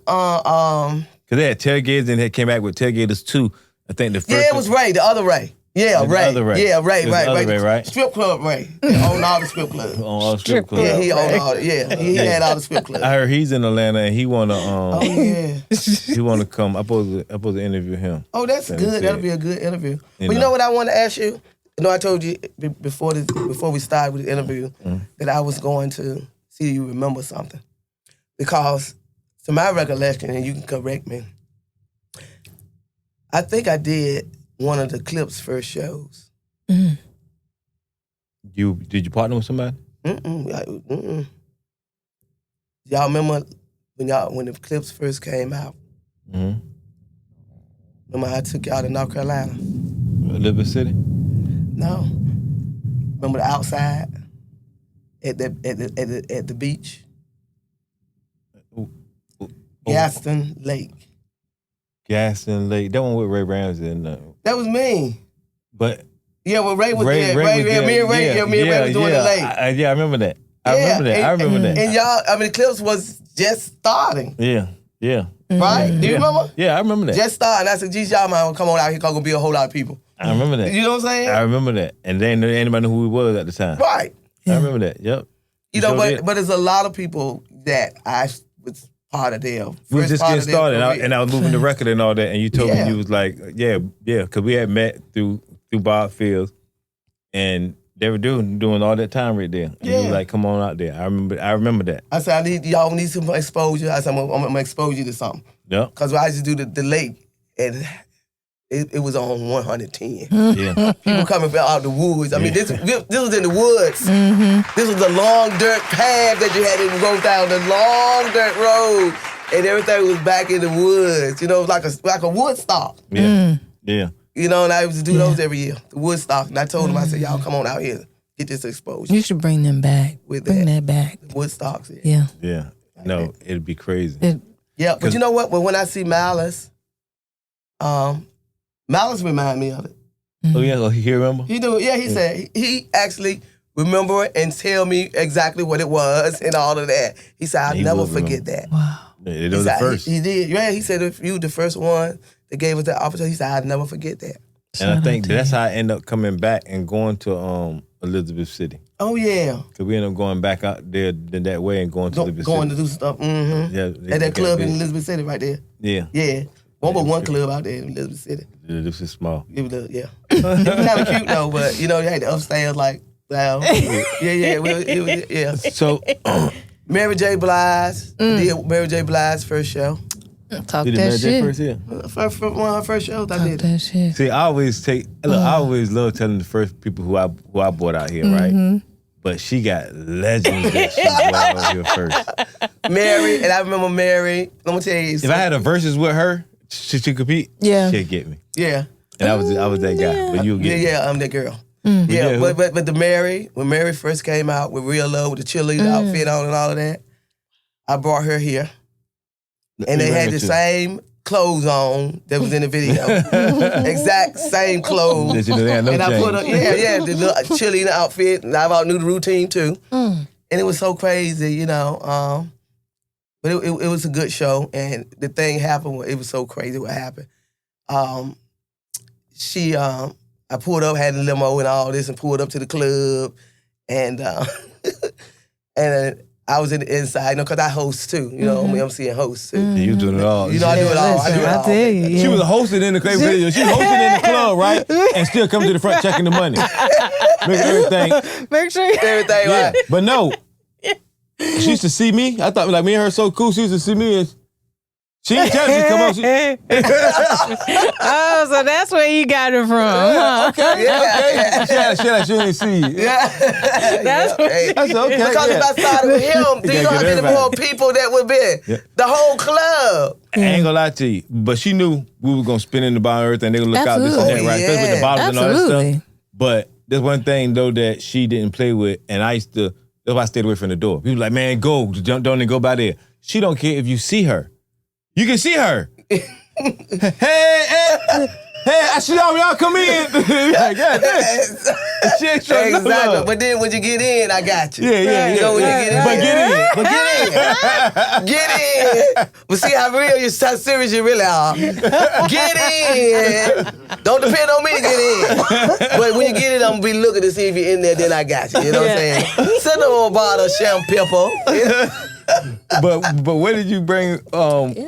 they had tailgaters and they came back with tailgaters too. I think the first it was Ray, the other Ray. Yeah, Ray. Other Ray. Yeah, Ray, It was the other Ray, right? Strip club Ray. He owned all the strip clubs. On all strip clubs. Yeah, he owned all. Yeah, he had all the strip clubs. I heard he's in Atlanta and he wanna he wanna come. I supposed to interview him. Oh, that's good. That'll be a good interview. But you know what I want to ask you? You know, I told you before we started with the interview that I was going to see if you remember something. Because to my recollection, and you can correct me, I think I did one of the Clips' first shows. Did you partner with somebody? Y'all remember when the Clips first came out? Remember I took y'all to North Carolina? Elizabeth City? No. Remember the outside at the beach? Gaston Lake. Gaston Lake. That one with Ray Ramsey and That was me. but Yeah, well, Ray was there. was there. Me and Ray was doing the lake. I remember that. I remember that. And y'all, I mean, the Clips was just starting. Yeah. Right? Do you remember? Yeah, I remember that. Just starting. I said, geez, y'all might come on out here, cause gonna be a whole lot of people. I remember that. You know what I'm saying? I remember that. And they didn't know anybody knew who he was at the time. Right. I remember that. Yep. You know, but there's a lot of people that I was part of their. We was just getting started, and I was moving the record and all that, and you told me you was like, yeah, because we had met through Bob Fields, and they were doing all that time right there. And you was like, come on out there. I remember that. I said, y'all need some exposure. I said, I'm gonna expose you to something. Yeah. Because I used to do the lake, and it was on 110. Yeah. People coming out the woods. I mean, this was in the woods. This was a long dirt path that you had to go down, the long dirt road, and everything was back in the woods. You know, like a Woodstock. Yeah. Yeah. You know, and I used to do those every year, the Woodstock. And I told them, I said, y'all come on out here, get this exposure. You should bring them back. Bring that back. The Woodstocks. Yeah. Yeah. No, it'd be crazy. Yeah, but you know what? When I see Malice, Malice remind me of it. Oh yeah, he remember? He do. Yeah, he said he actually remember it and tell me exactly what it was and all of that. He said, I'll never forget that. Wow. Yeah, it was the first. He did. Yeah, he said, if you the first one that gave us that opportunity, he said, I'll never forget that. And I think that's how I end up coming back and going to Elizabeth City. Oh, yeah. Because we end up going back out there that way and going to Elizabeth Going City. to do stuff. Yeah, at that club in Elizabeth City right there. Yeah. Yeah. One club out there in Elizabeth City. This is small. It was, yeah. It was kind of cute, though, but, you know, they had the upstairs, like, well, yeah. So, Mary J. Blige did Mary J. Blige's first show. Talk did that Mary J shit. first year? One of her first shows, I did. That shit. See, I always love telling the first people who I brought out here, right? But she got legends that she brought out here first. Mary, and I remember Mary. Let me tell you. If I had a versus with her, should she compete? Yeah. She'd get me. Yeah. And I was that guy. But you'll get me. Yeah, I'm that girl. Yeah, but the Mary, when Mary first came out with Real Love, with the cheerleader outfit on and all of that, I brought her here. And they had the same clothes on that was in the video. Exact same clothes. And I put her, the little cheerleader outfit, and I knew the routine too. And it was so crazy, you know. But it was a good show, and the thing happened, it was so crazy what happened. I pulled up, had a limo and all this, and pulled up to the club, and and I was in the inside, because I host too. You know, I'm MC and host too. Yeah, you doing it all. You know, I do it all. Listen, I do it all. I tell you, She was hosting in the club. She hosted in the club, right? And still coming to the front checking the money. Making everything. Make sure Everything Yeah. right. But no. She used to see me. I thought like me and her so cool. She used to see me and she didn't tell me to come on. Oh, so that's where you got it from. Huh? Okay. She didn't see you. Yeah. That's what Hey, That's okay. because if I started with him, do you know how many more people that would be? Yeah. The whole club. I ain't gonna lie to you, but she knew we were gonna spin in the bar and everything. They gonna look out this and that, Absolutely. right? Especially with the Yeah. bottles and all that Absolutely. stuff. But there's one thing though that she didn't play with, and I used to. That's why I stayed away from the door. People like, man, go, don't even go by there. She don't care if you see her. You can see her. hey, I see y'all come in. Like, God damn. She ain't showing no Exactly. love. But then when you get in, I got you. Yeah. You know when you get in. But get in. But get in. But see how real you, how serious you really are. Get in. Don't depend on me to get in. But when you get in, I'm gonna be looking to see if you're in there. Then I got you. You know what I'm saying? Send them a bottle of champagne. But where did you bring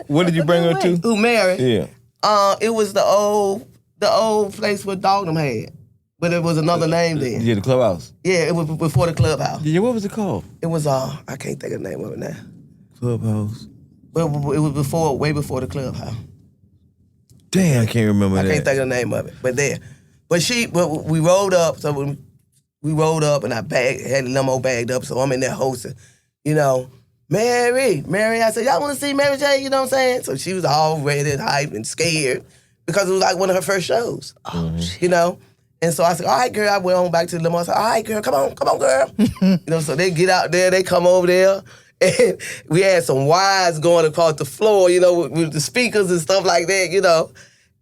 what did you bring her to? Who married? Yeah. It was the old place where Dognum had, but it was another name then. Yeah, the clubhouse. Yeah, it was before the clubhouse. Yeah, what was it called? It was I can't think of the name of it now. Clubhouse. But it was way before the clubhouse. Damn, I can't remember I that. can't think of the name of it, but there. But we rolled up. So when we rolled up, and I had the limo bagged up. So I'm in there hosting. You know, Mary. I said, y'all want to see Mary J? You know what I'm saying? So she was all ready and hyped and scared because it was like one of her first shows. You know. And so I said, all right, girl. I went on back to the limo. I said, all right, girl, come on, girl. You know, so they get out there, they come over there. And we had some wires going across the floor, you know, with the speakers and stuff like that, you know.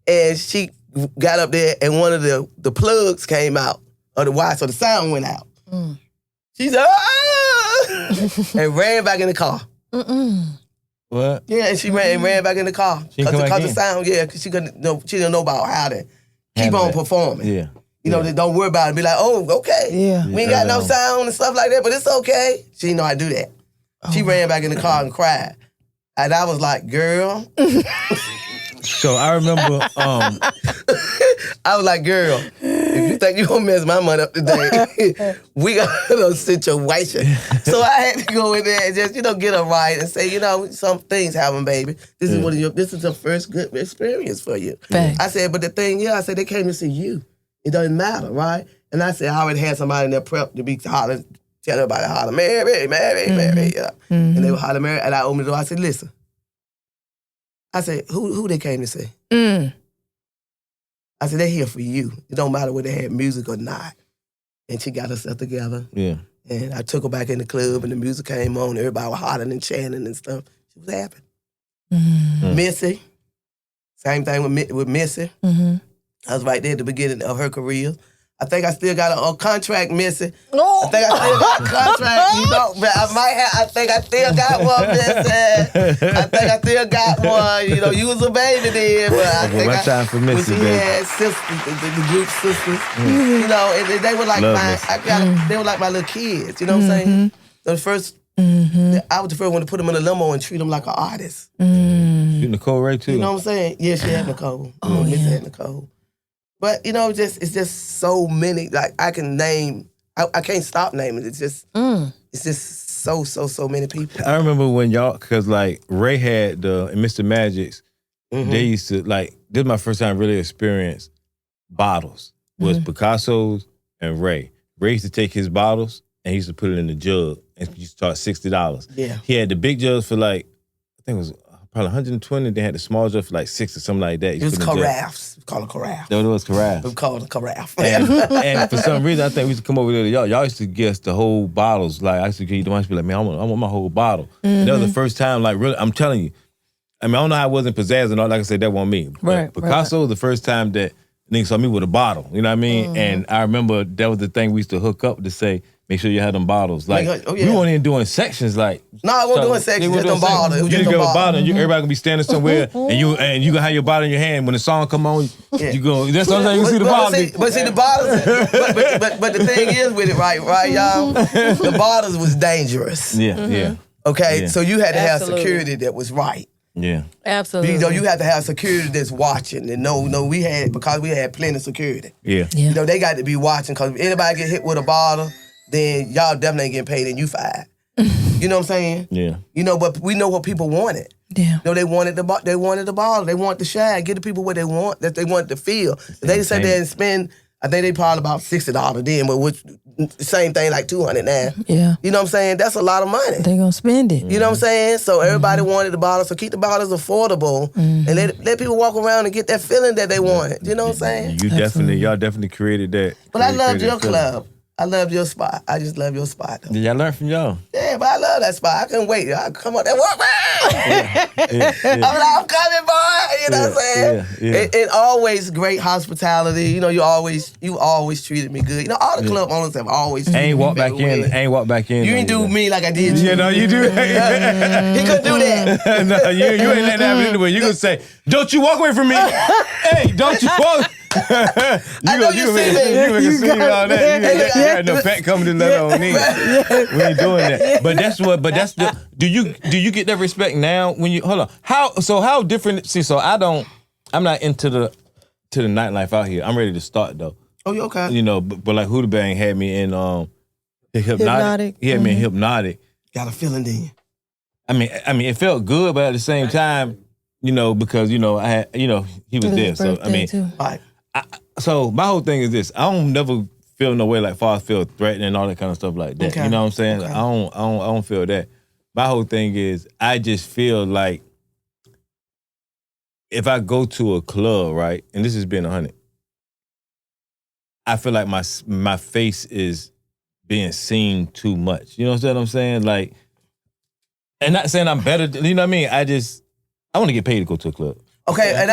And she got up there and one of the plugs came out of the wire, so the sound went out. She said, and ran back in the car. What? Yeah, and she ran back in the car. She come back Because the in? sound, because she didn't know about how to keep Handle on it. performing. Yeah. You know, they don't worry about it. Be like, oh, okay. Yeah. We ain't got no sound and stuff like that, but it's okay. She didn't know how to do that. She ran back in the car and cried. And I was like, girl. So I remember I was like, girl, if you think you gonna mess my money up today, we got a situation. So I had to go in there and just, you know, get her right and say, you know, some things happen, baby. This is this is the first good experience for you. Thanks. I said, but the thing, I said, they came to see you. It doesn't matter, right? And I said, I already had somebody in there prep to be hollering, tell everybody holler, Mary, yeah. And they were hollering Mary, and I opened the door. I said, listen. I said, who they came to see? I said, they're here for you. It don't matter whether they had music or not. And she got herself together. yeah. And I took her back in the club, and the music came on. Everybody was hollering and chanting and stuff. She was happy. Missy, same thing with Missy. I was right there at the beginning of her career. I think I still got a contract, Missy. I think I still got a contract. You know, but I think I still got one, Missy. I think I still got one. You know, you was a baby then, but I think my time for when Missy, she baby. had sisters, the group sisters. You know, and they were like Love my, Missy. they were like my little kids. You know what I'm saying? So the first, I was the first one to put them in a limo and treat them like an artist. You Nicole Ray too. You know what I'm saying? Yeah, she had Nicole. Missy had Nicole. But, you know, it's just so many. Like, I can name, I can't stop naming. It's just so many people. I remember when y'all, cause like Ray had and Mr. Magic's, they used to like, this is my first time really experience bottles. Was Picasso's and Ray. Ray used to take his bottles and he used to put it in the jug and he used to charge $60. Yeah. He had the big jugs for like, I think it was probably 120. They had the small jug for like 6 or something like that. It was carafes. We call it carafe. That was carafe. We call it a carafe. And for some reason, I think we used to come over there to y'all. Y'all used to give us the whole bottles. Like, I used to give you the ones, be like, man, I want my whole bottle. And that was the first time, like, really, I'm telling you. I mean, I don't know how it wasn't pizzazz and all. Like I said, that wasn't me. Right, But Picasso was the first time that niggas saw me with a bottle. You know what I mean? And I remember that was the thing we used to hook up to say, make sure you have them bottles. Like, we weren't even doing sections. Like, no, I wasn't doing sections. Just them bottles. It was just them bottles. Everybody gonna be standing somewhere, and you gonna have your bottle in your hand. When the song come on, you go. That's what I'm saying. You see the bottles. But see the bottles. but the thing is with it, right, y'all. The bottles was dangerous. Yeah. Okay, so you had to have security that was right. Yeah, absolutely. You know, you have to have security that's watching. And we had plenty of security. Yeah. You know, they got to be watching because if anybody get hit with a bottle, then y'all definitely ain't getting paid and you fired. You know what I'm saying? Yeah. You know, but we know what people wanted. Yeah. You know, they wanted the bottle. They wanted the shine. Get the people what they want, that they want to feel. If they said they didn't spend, I think they probably about $60 then, but which same thing like $200 now. Yeah. You know what I'm saying? That's a lot of money. They gonna spend it. You know what I'm saying? So everybody wanted the bottles, so keep the bottles affordable and let people walk around and get that feeling that they wanted. You know what I'm saying? Y'all definitely created that. But I loved your club. I loved your spot. I just love your spot, though. Did y'all learn from y'all? Yeah, but I love that spot. I couldn't wait. I come up there, work, I'm like, I'm coming, boy. You know what I'm saying? Yeah. And always great hospitality. You know, you always treated me good. You know, all the club owners have always treated Ain't me walk back in. Ain't walk back in. You ain't do me like I did you. You know, you do. He couldn't do that. No, you ain't let that happen anyway. You gonna say, don't you walk away from me. Hey, don't you walk. I know you see me. You see all that. You had no pet coming to let on me. We ain't doing that. But that's the. Do you get that respect now when you hold on? How different? See, so I'm not into the nightlife out here. I'm ready to start though. Oh, you okay? You know, but like Huda Bang had me in hypnotic. He had me in hypnotic. Got a feeling then. I mean, it felt good, but at the same time, you know, because you know I had, you know, he was there. So I mean, right. So my whole thing is this: I don't never feel no way like far as feel threatened and all that kind of stuff like that. Okay. You know what I'm saying? Okay. I don't feel that. My whole thing is I just feel like if I go to a club, right, and this has been 100, I feel like my face is being seen too much. You know what I'm saying? Like, and not saying I'm better. You know what I mean? I want to get paid to go to a club. Okay, and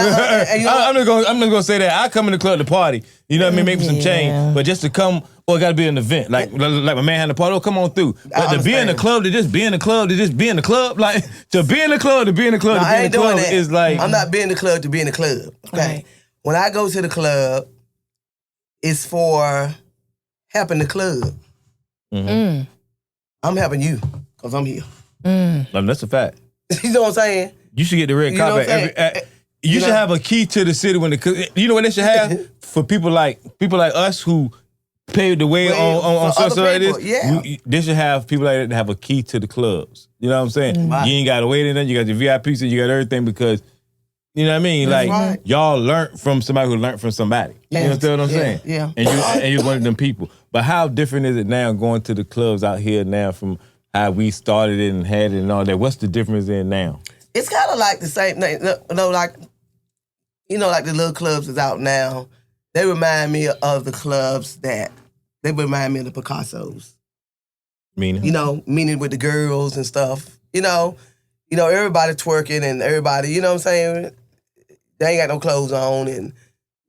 you know, I'm just gonna say that I come in the club to party. You know what I mean? Make me some change, but just to come, or it got to be an event. Like my man had a party. Oh, come on through. But to be in the club, to just be in the club, to just be in the club, like to be in the club, to be in the club, no, to be in the club is like I'm not being in the club to be in the club. Okay, Right. When I go to the club, it's for helping the club. I'm helping you because I'm here. That's a fact. You know what I'm saying? You should get the red You know what carpet. I'm saying? You should have a key to the city when you know what they should have for people like us who paved the way on for stuff other like this. people, yeah. They should have people like that to have a key to the clubs. You know what I'm saying? Right. You ain't got to wait in there. You got your VIPs and you got everything because you know what I mean. That's like right. y'all learned from somebody who learned from somebody. You understand what I'm saying? Yeah. And you're one of them people. But how different is it now going to the clubs out here now from how we started it and had it and all that? What's the difference in now? It's kind of like the same thing. Like the little clubs that's out now. They remind me of the clubs they remind me of the Picassos. Meaning? You know, meaning with the girls and stuff. You know, everybody twerking and everybody. You know what I'm saying? They ain't got no clothes on, and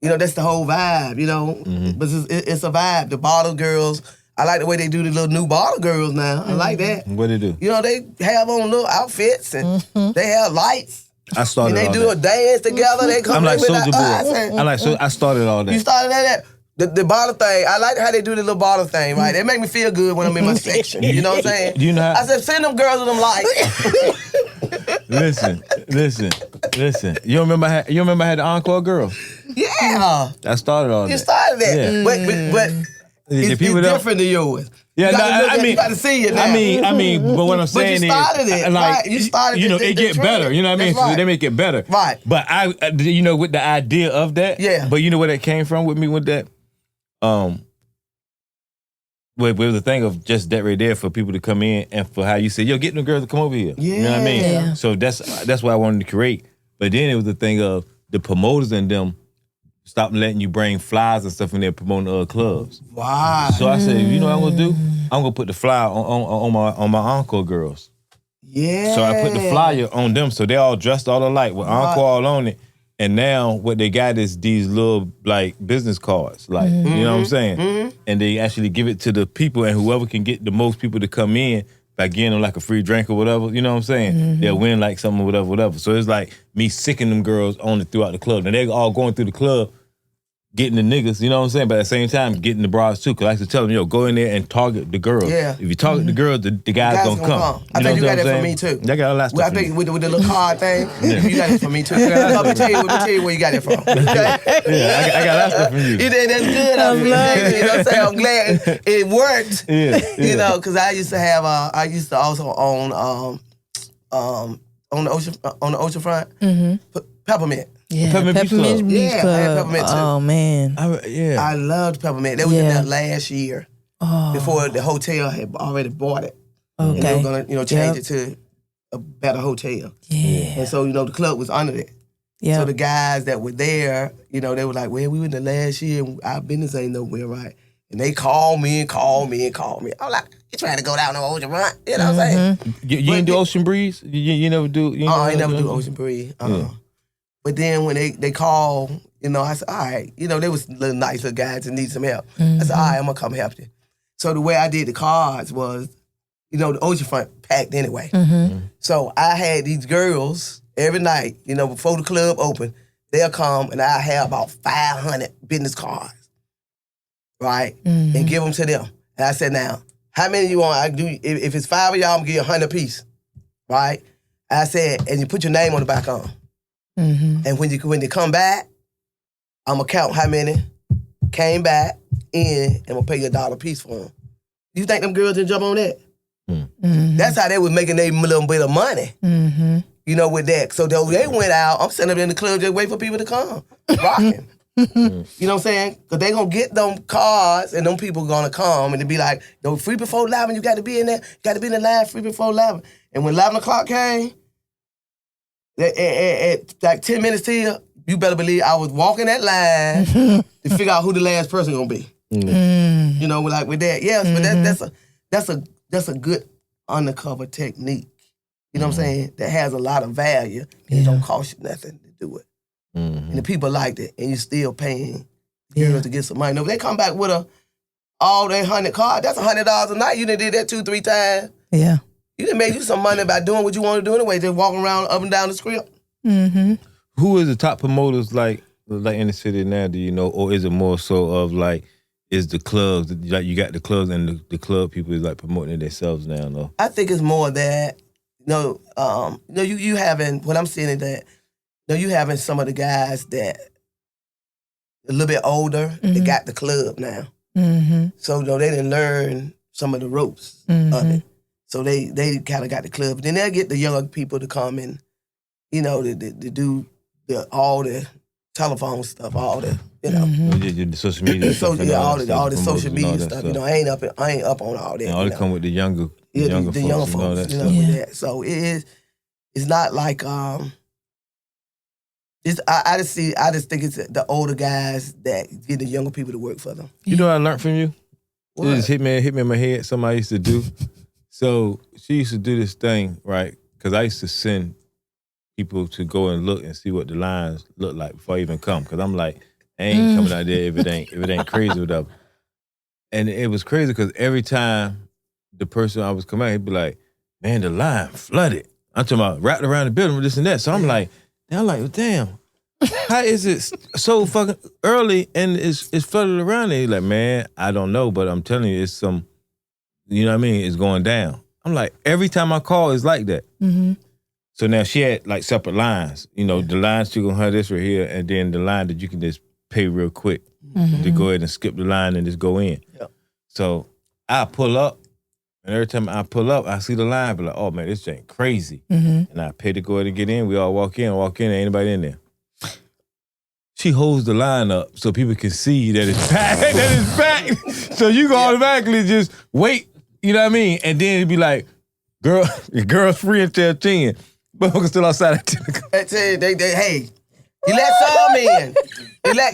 you know that's the whole vibe. You know, but it's a vibe. The bottle girls. I like the way they do the little new bottle girls now. I like that. What they do? You know, they have on little outfits and they have lights. I started. And they all do that. a dance together. They come I'm like with Soulja that. Boy. I started all that. You started at that. The bottle thing. I like how they do the little bottle thing, right? They make me feel good when I'm in my section. You know what I'm saying? You know how, I said, send them girls with them lights. Listen. You remember I had the Encore girls? Yeah. I started all that. You started that. Yeah. But it's different than yours. Yeah, you got to see it now. I mean, but what I'm saying you started is, it, like, right. You started you know, the it get trend. better. You know what I mean? That's right. So they make it better. Right. But you know, with the idea of that. Yeah. But you know where that came from with me with that? With the thing of just that right there for people to come in and for how you say, yo, get them girls to come over here. Yeah. You know what I mean? Yeah. So that's why I wanted to create. But then it was the thing of the promoters and them stop letting you bring flyers and stuff in there promoting other clubs. Wow. So I said, you know what I'm gonna do? I'm gonna put the flyer on my Encore girls. Yeah. So I put the flyer on them, so they all dressed all alike with Encore all on it. And now what they got is these little like business cards, like you know what I'm saying, and they actually give it to the people, and whoever can get the most people to come in by getting them like a free drink or whatever, you know what I'm saying, they'll win like something or whatever. So it's like me sicking them girls on it throughout the club, and they're all going through the club, getting the niggas, you know what I'm saying, but at the same time getting the bras too. Cause I like to tell them, yo, go in there and target the girls. Yeah. If you target the girls, the guys gonna come. I think you got that for me too. I got a lot of stuff. I think with the little card thing, you got it for me too. Let me tell you where you got it from. Okay? Yeah, I got a lot of stuff from you. That's good. You know what I'm saying? I'm glad it worked. Yeah. You know, because I used to have, I used to also own on the ocean front, peppermint. Yeah, Peppermint Beach Club. Beach Yeah, I had Club. Peppermint too. Oh man, I loved peppermint. They was in there last year before the hotel had already bought it. Okay. And they were gonna, change it to a better hotel. Yeah. And so, the club was under it. Yeah. So the guys that were there, they were like, well, we were in the last year and our business ain't nowhere right. And they called me. I'm like, you trying to go down the ocean front? You know what I'm saying? You didn't do Ocean Breeze? You never do? I never do Ocean Breeze. But then when they call, I said, all right. They was little nice little guys that need some help. I said, all right, I'm going to come help you. So the way I did the cards was, the oceanfront packed anyway. So I had these girls every night, before the club opened, they'll come and I have about 500 business cards, right? And give them to them. And I said, now, how many you want? I do. If it's 5 of y'all, I'm going to give you 100 apiece, right? I said, and you put your name on the back of them. And when you come back, I'm gonna count how many came back in, and I'm gonna pay you $1 a piece for them. You think them girls didn't jump on that? That's how they was making their little bit of money. With that. So they went out. I'm sitting up in the club just waiting for people to come, rocking. You know what I'm saying? Because they gonna get them cards, and them people gonna come, and they be like, no, free before 11. You got to be in there. You got to be in the line free before 11. And when 11 o'clock came. At like 10 minutes till, you better believe I was walking that line to figure out who the last person gonna be. Like with that. Yes, but that's a good undercover technique. You know what I'm saying? That has a lot of value and it don't cost you nothing to do it. And the people liked it, and you still paying girls to get some money. If they come back with all their 100 cards, that's $100 a night. You done did that 2-3 times. Yeah. You done made you some money by doing what you want to do anyway, just walking around up and down the strip. Who is the top promoters like in the city now, do you know? Or is it more so of like, is the clubs, like you got the clubs and the club people is like promoting it themselves now, no? I think it's more that, you having, what I'm seeing is that, you having some of the guys that a little bit older, they got the club now. So, they didn't learn some of the ropes of it. So they kind of got the club. Then they'll get the younger people to come and, to do all the telephone stuff, all the, The social media stuff. all the social media stuff. I ain't up on all that. And all they come with the younger the folks. Younger folks, with that. So it's not like, I just think it's the older guys that get the younger people to work for them. You know what I learned from you? What? It just hit me in my head, something I used to do. So she used to do this thing, right? Because I used to send people to go and look and see what the lines look like before I even come. Because I'm like, I ain't coming out there if it ain't crazy or whatever. And it was crazy because every time the person I was coming out, he'd be like, man, the line flooded. I'm talking about wrapped around the building with this and that. So I'm like, damn, how is it so fucking early and it's flooded around there? He's like, man, I don't know, but I'm telling you, it's some, you know what I mean? It's going down. I'm like, every time I call, it's like that. So now she had like separate lines. The lines you're going to have this right here, and then the line that you can just pay real quick to go ahead and skip the line and just go in. Yep. So I pull up, and every time I pull up, I see the line, be like, oh man, this ain't crazy. And I pay to go ahead and get in. We all walk in, ain't anybody in there. She holds the line up so people can see that it's packed. So you can automatically just wait, you know what I mean? And then it'd be like, girl's free until 10. Motherfuckers still outside at 10 o'clock. Hey, you let some in.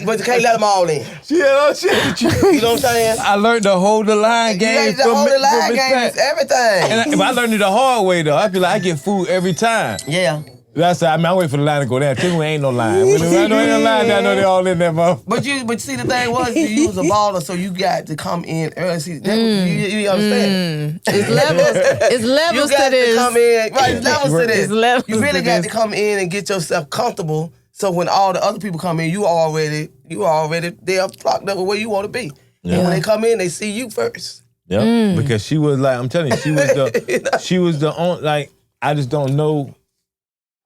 But you can't let them all in. Shit. You know what I'm saying? I learned to hold the line game. The line game is everything. But I learned it the hard way, though. I feel like I get food every time. Yeah. That's I wait for the line to go down. Typically ain't no line. When I know ain't no line, I know they all in there, motherfucker. But see, the thing was, you was a baller, so you got to come in early. See, you understand? It's levels. It's levels You got to this. come in, right? It's levels to this. It's levels You really to got this. to come in and get yourself comfortable. So when all the other people come in, you already there, flocked up with where you want to be. Yeah. And when they come in, they see you first. Yep. Because she was like, I'm telling you, she was the only, like, I just don't know.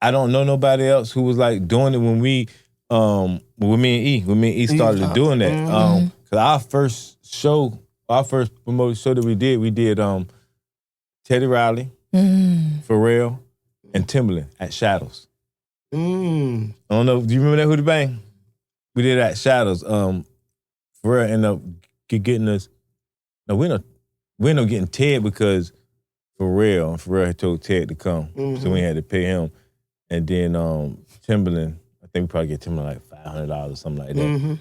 I don't know nobody else who was like doing it when me and E started doing that. Cause our first promoted show that we did Teddy Riley, Pharrell, and Timbaland at Shadows. I don't know. Do you remember that Who the Bang? We did it at Shadows. Pharrell ended up getting us. No, we ended up getting Ted because Pharrell had told Ted to come, so we had to pay him. And then Timbaland, I think we probably get Timbaland like $500 or something like that.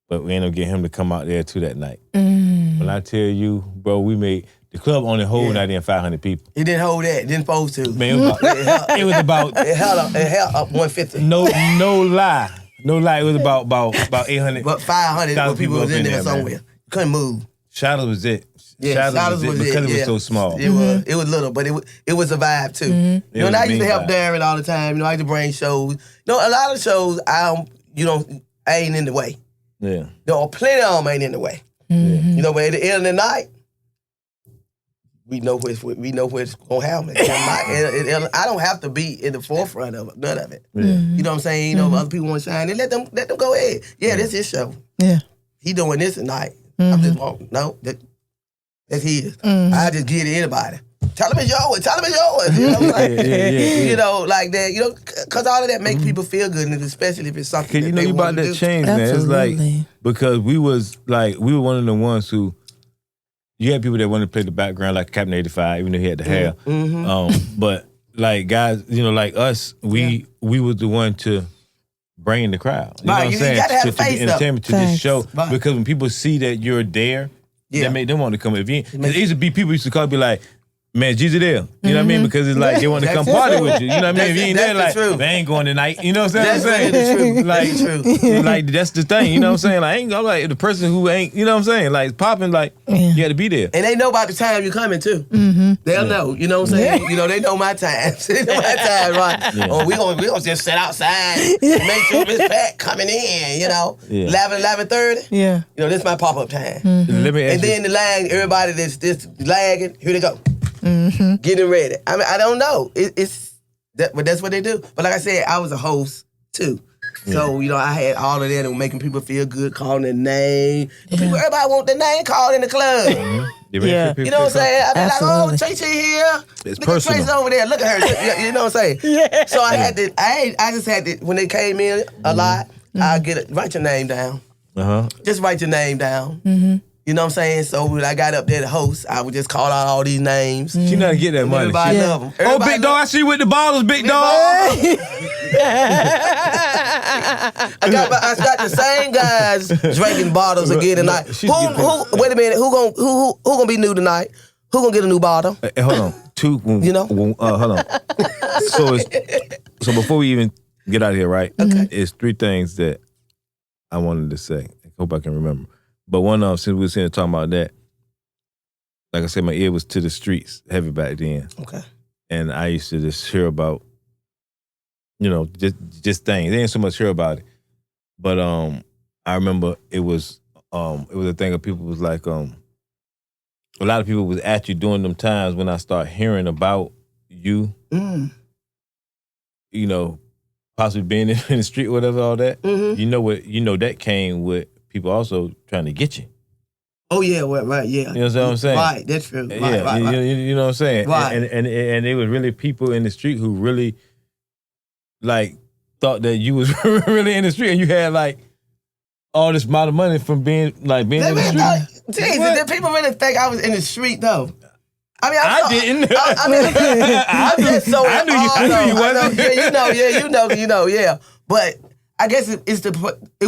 But we ended up getting him to come out there too that night. When I tell you, bro, we made the club only hold out there 500 people. It didn't hold that. It didn't supposed to. Man, it was about It held up 150. no lie. No lie, it was about 800. But 500 people was in there somewhere. Man. Couldn't move. Shadows was it. Yeah, Shadows was it because it was so small. It was little, but it was a vibe too. You know, and I used to help Darren all the time. You know, I used to bring shows. You know, a lot of shows I ain't in the way. Yeah. There are plenty of them ain't in the way. You know, but at the end of the night, we know what's gonna happen. I don't have to be in the forefront of it, none of it. Yeah. You know what I'm saying? You know, other people want to shine, and let them go ahead. Yeah, this is his show. Yeah. He doing this tonight. I'm just that's his. I just give it to anybody. Tell him it's yours. You know, like, you know, like that. You know, because all of that make people feel good, and especially if it's something. Cause you know you about that change, man. It's like because we were one of the ones who you had people that wanted to play the background like Captain 85, even though he had the hair. But like guys, you know, like us, we was the one to bring the crowd. You know what I'm saying? You gotta have to face the entertainment to this show. Right. Because when people see that you're there, that make them want to come. If you, it used to be people used to call, be like, man, Jesus there. You know what I mean? Because it's like they want to come party with you. You know what I mean? If you ain't there, like, they ain't going tonight. You know what I'm saying? That's true. Like, like that's the thing. You know what I'm saying? Like, I ain't gonna like the person who ain't. You know what I'm saying? Like popping, like you got to be there. And they know about the time you're coming too. They'll know. You know what I'm saying? You know they know my time. They know my time, right? Yeah. Or we gonna just sit outside, make sure Miss Pat coming in. You know, 11:30. Yeah. You know this is my pop up time. Let me ask And then the line, everybody that's lagging, here they go. Getting ready. I mean, I don't know. But that's what they do. But like I said, I was a host too. So, you know, I had all of that and making people feel good, calling their name. Everybody want their name called in the club. Yeah. You know what I'm saying? I mean, like, oh, Absolutely. Tracy here. It's Look personal. at Tracy over there. Look at her. You know what I'm saying? So I had to, I just had to, when they came in a lot, I'd write your name down. Just write your name down. You know what I'm saying? So when I got up there to host, I would just call out all these names. She not get that money. Everybody love them. Oh, big dog, I see you with the bottles, big dog. I got the same guys drinking bottles again tonight. Wait a minute, who gonna be new tonight? Who gonna get a new bottle? Hey, hold on. You know? Hold on. So before we even get out of here, right? Okay. It's three things that I wanted to say. I hope I can remember. But one of them, since we were sitting talking about that, like I said, my ear was to the streets heavy back then. Okay. And I used to just hear about, you know, just things. They ain't so much hear about it. But I remember it was a thing of people was like, a lot of people was at you during them times when I start hearing about you, you know, possibly being in the street, whatever, all that. You know that came with people also trying to get you. Oh yeah, right, yeah. You know what I'm saying? Right, that's true. Right, yeah, right. You know what I'm saying? Right. And it was really people in the street who really like thought that you was really in the street and you had like all this amount of money from being in the street. Jesus, did people really think I was in the street though? I mean, I didn't. I'm just so I knew you wasn't. You know, yeah. But I guess it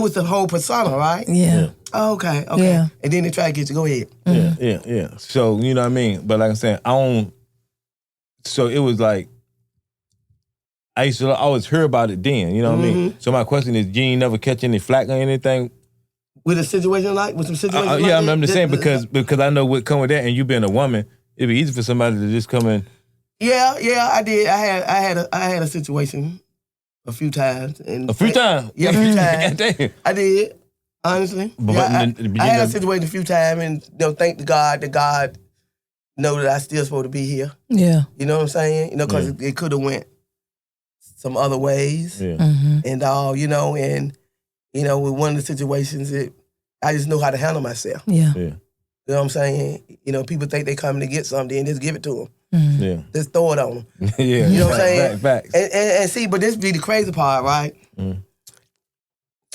was the whole persona, right? Yeah. Oh, okay. Yeah. And then they try to get you. Go ahead. Yeah. So, you know what I mean? But like I'm saying, so it was like, I used to always hear about it then, you know what I mean? So my question is, you ain't never catch any flack or anything? With a situation with some situations like yeah, that? I'm just saying because I know what come with that, and you being a woman, it'd be easy for somebody to just come in. Yeah, I did. I had a situation a few times. And A few times? Yeah, a few times. Damn. I did, honestly. But I had a situation a few times, and thank the God that God know that I still supposed to be here. Yeah. You know what I'm saying? You know, because it could have went some other ways. Yeah. And with one of the situations, I just know how to handle myself. Yeah. Yeah. You know what I'm saying? You know, people think they coming to get something and just give it to them. Yeah. Just throw it on them. Yeah. You know what I'm saying? Facts. And see, but this be the crazy part, right?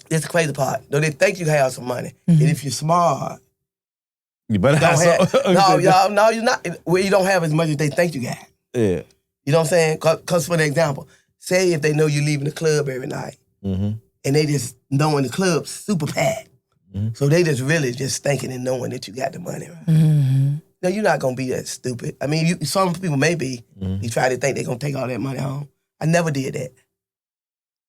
This the crazy part. Though they think you have some money. And if you're smart, You better have some. no, you're not. Well, you don't have as much as they think you got. Yeah. You know what I'm saying? Because for example, say if they know you leaving the club every night, and they just knowing the club's super packed. So they just really just thinking and knowing that you got the money, right? No, you're not going to be that stupid. I mean, some people may be. You try to think they're going to take all that money home. I never did that.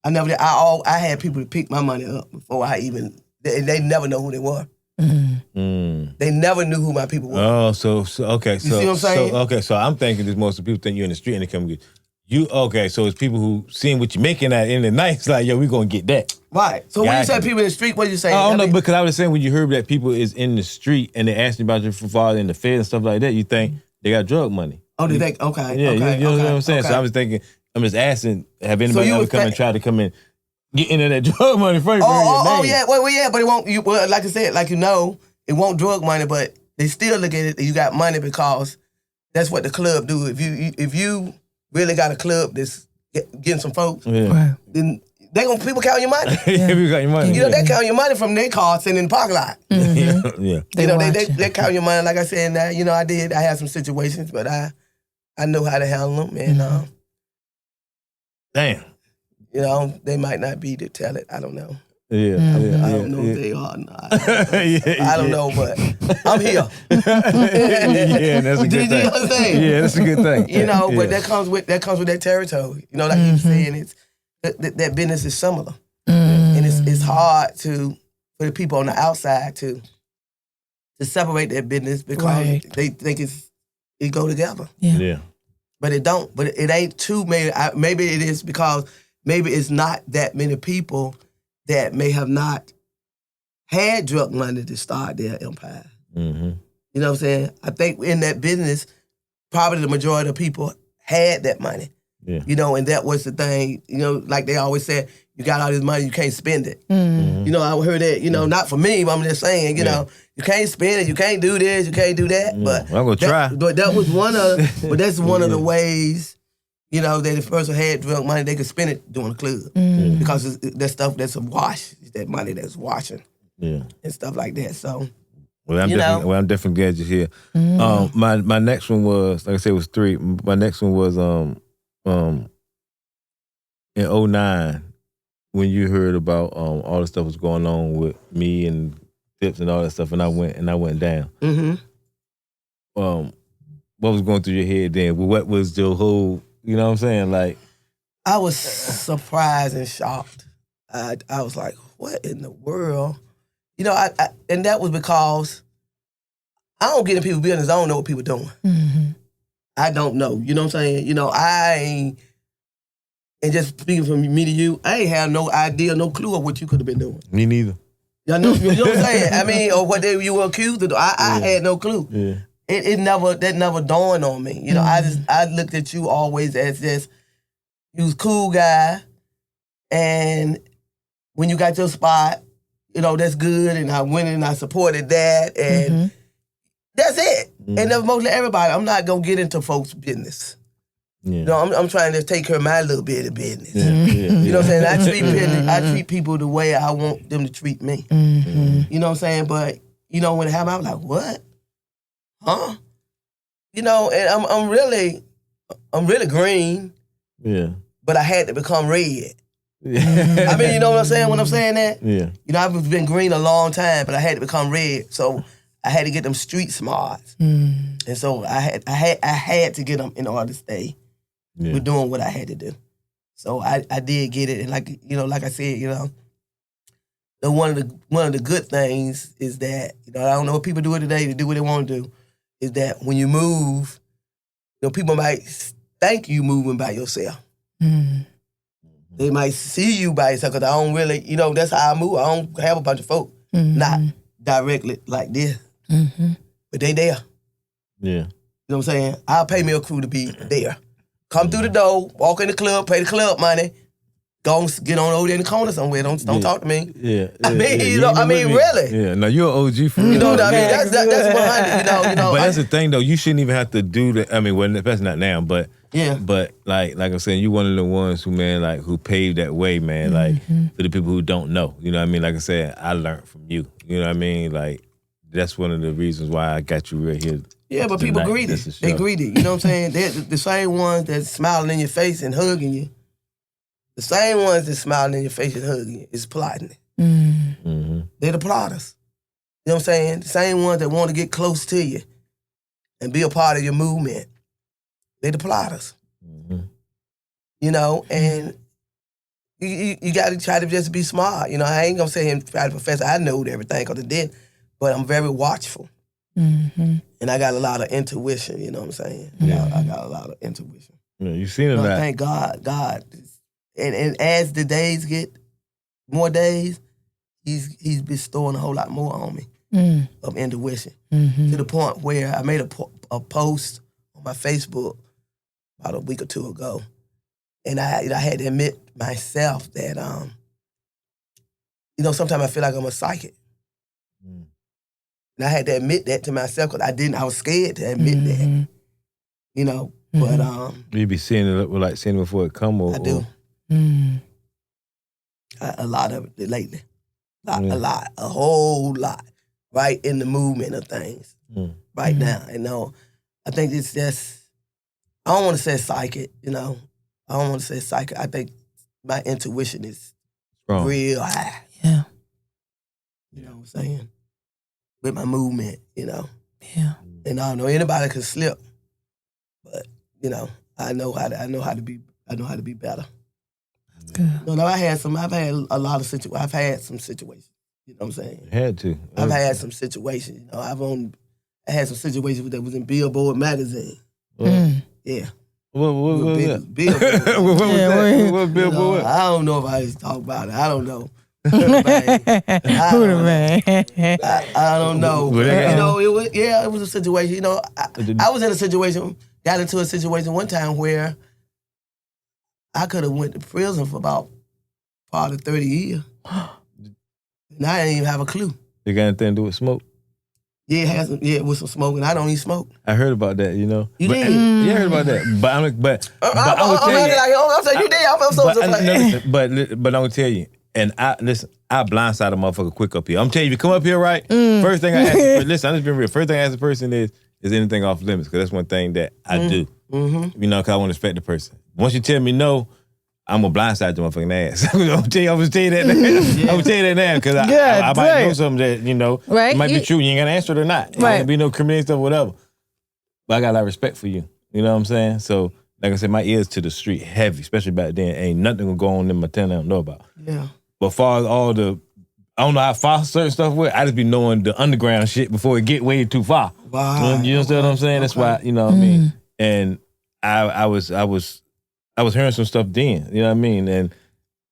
I never did. I had people to pick my money up before I even, they never know who they were. They never knew who my people were. Oh, so okay. You see what I'm saying? So I'm thinking this most of the people think you're in the street and they come get you. Okay, so it's people who seeing what you're making at in the night. It's like, yo, we gonna get that. Right. So when you say people in the street, what you saying? I don't know, because I was saying when you heard that people is in the street and they ask you about your father in the Fed and stuff like that, you think they got drug money. Oh, they think, okay. Yeah, okay, you know what I'm saying? okay. So I was thinking, I'm just asking, have anybody ever come and try to come in, get into that drug money first? Oh, yeah. Well, yeah, but it won't, like I said, like it won't drug money, but they still look at it that you got money because that's what the club do. If you really got a club that's getting some folks, then people count your money. People count your money. You know, they count your money from their car sitting in the parking lot. Yeah. They count your money. Like I said, I had some situations, but I know how to handle them. And, damn. They might not be to tell it. I don't know. Yeah. I don't know if they are or not. I don't know, but I'm here. Yeah, that's a good thing. You know what I'm saying? Yeah, that's a good thing. But that comes with that territory. Like you saying, it's that business is similar, and it's hard for the people on the outside to separate that business because they think it go together. Yeah. But it don't. But it ain't too many. Maybe it is because maybe it's not that many people that may have not had drug money to start their empire. You know what I'm saying? I think in that business, probably the majority of people had that money. Yeah. And that was the thing, like they always said, you got all this money, you can't spend it. I heard that, not for me, but I'm just saying, you can't spend it, you can't do this, you can't do that. But I'm gonna try. But that was that's one of the ways, that if a person had drug money, they could spend it doing the club. Because that stuff that's a wash, that money that's washing. And stuff like that. So I'm definitely glad you're here. My next one was, like I said, it was 3. My next one was in 2009 when you heard about all the stuff was going on with me and Dips and all that stuff, and I went down. What was going through your head then? What was your whole, you know what I'm saying? Like, I was surprised and shocked. I was like, what in the world? And that was because I don't get in people's business. I don't know what people doing. I don't know. You know what I'm saying? And just speaking from me to you, I ain't have no idea, no clue of what you could have been doing. Me neither. You know what I'm saying? I mean, or what you were accused of. I had no clue. Yeah. That never dawned on me. I looked at you always as this, you was a cool guy, and when you got your spot, that's good, and I went and I supported that, and that's it. And that's mostly everybody. I'm not gonna get into folks' business. Yeah. I'm trying to take care of my little bit of business. You know what I'm saying? I treat people the way I want them to treat me. You know what I'm saying? But when it happened, I was like, what? Huh? And I'm really green. Yeah. But I had to become red. I mean, you know what I'm saying when I'm saying that? Yeah. I've been green a long time, but I had to become red. So I had to get them street smarts. And so I had to get them in order to stay with doing what I had to do. So I did get it, and like I said, one of the good things is that I don't know what people do it today to do what they want to do. Is that when you move, people might think you moving by yourself. Mm. They might see you by yourself because I don't really, that's how I move. I don't have a bunch of folk, not directly like this, but they there. Yeah. You know what I'm saying? I'll pay me a crew to be there. Come through the door, walk in the club, pay the club money, go get on over there in the corner somewhere. Don't talk to me. Yeah. I mean, really. Yeah. No, you're an OG for real. You know what I mean? That's 100. But that's the thing, though. You shouldn't even have to do that. I mean, well, especially not now, but yeah. But like I'm saying, you one of the ones who, man, like who paved that way, man. Like for the people who don't know, you know what I mean. Like I said, I learned from you. You know what I mean? Like that's one of the reasons why I got you right here. Yeah, but people greedy. They greedy. You know what I'm saying? They're the same ones that's smiling in your face and hugging you. The same ones that's smiling in your face and hugging you is plotting it. Mm-hmm. They're the plotters. You know what I'm saying? The same ones that want to get close to you and be a part of your movement. They're the plotters. Mm-hmm. And you got to try to just be smart. I ain't going to say and try to profess I know everything because I did, but I'm very watchful. Mm-hmm. And I got a lot of intuition, you know what I'm saying? Yeah. I got a lot of intuition. Yeah, you seen it that. Thank God. And as the days get more days, he's bestowing a whole lot more on me of intuition. To the point where I made a post on my Facebook about a week or two ago. And I had to admit myself that, sometimes I feel like I'm a psychic. And I had to admit that to myself because I was scared to admit that. But you be seeing it seeing it before it come or I do. A lot of it lately. A whole lot. Right in the movement of things. Right now. I think it's just, I don't want to say psychic, I don't want to say psychic. I think my intuition is strong. Real high. Yeah. You know what I'm saying? With my movement, Yeah. And I don't know anybody can slip, but I know how to be better. Good. I've had some situations. You know what I'm saying? Had to. I've had some situations. I had some situations that was in Billboard magazine. Yeah. What was that? Billboard. What was that? What Billboard? I don't know if I just talk about it. I don't know. Who the man? I don't know. It was a situation. I was in a situation, got into a situation one time where I could have went to prison for about probably 30 years. And I didn't even have a clue. You got anything to do with smoke? Yeah, it was some smoking. I don't even smoke. I heard about that, You did? Yeah, I heard about that. But I'm gonna tell you. But I'm gonna tell you. And I blindside a motherfucker quick up here. I'm telling you, if you come up here right, first thing I ask, I'm just being real. First thing I ask the person is anything off limits? Because that's one thing that I do. Because I want to respect the person. Once you tell me no, I'm gonna blindside the motherfucking ass. I'm gonna tell you that now. I'm gonna tell you that now because I might know something that right? It might be true. You ain't gotta answer it or not. It ain't be no criminal stuff, whatever. But I got a lot of respect for you. You know what I'm saying? So, like I said, my ears to the street heavy, especially back then. Ain't nothing gonna go on in my town I don't know about. Yeah. But far as I don't know how far certain stuff went. I just be knowing the underground shit before it get way too far. Wow. You understand what I'm saying? That's why, what I mean? And I was hearing some stuff then, you know what I mean? And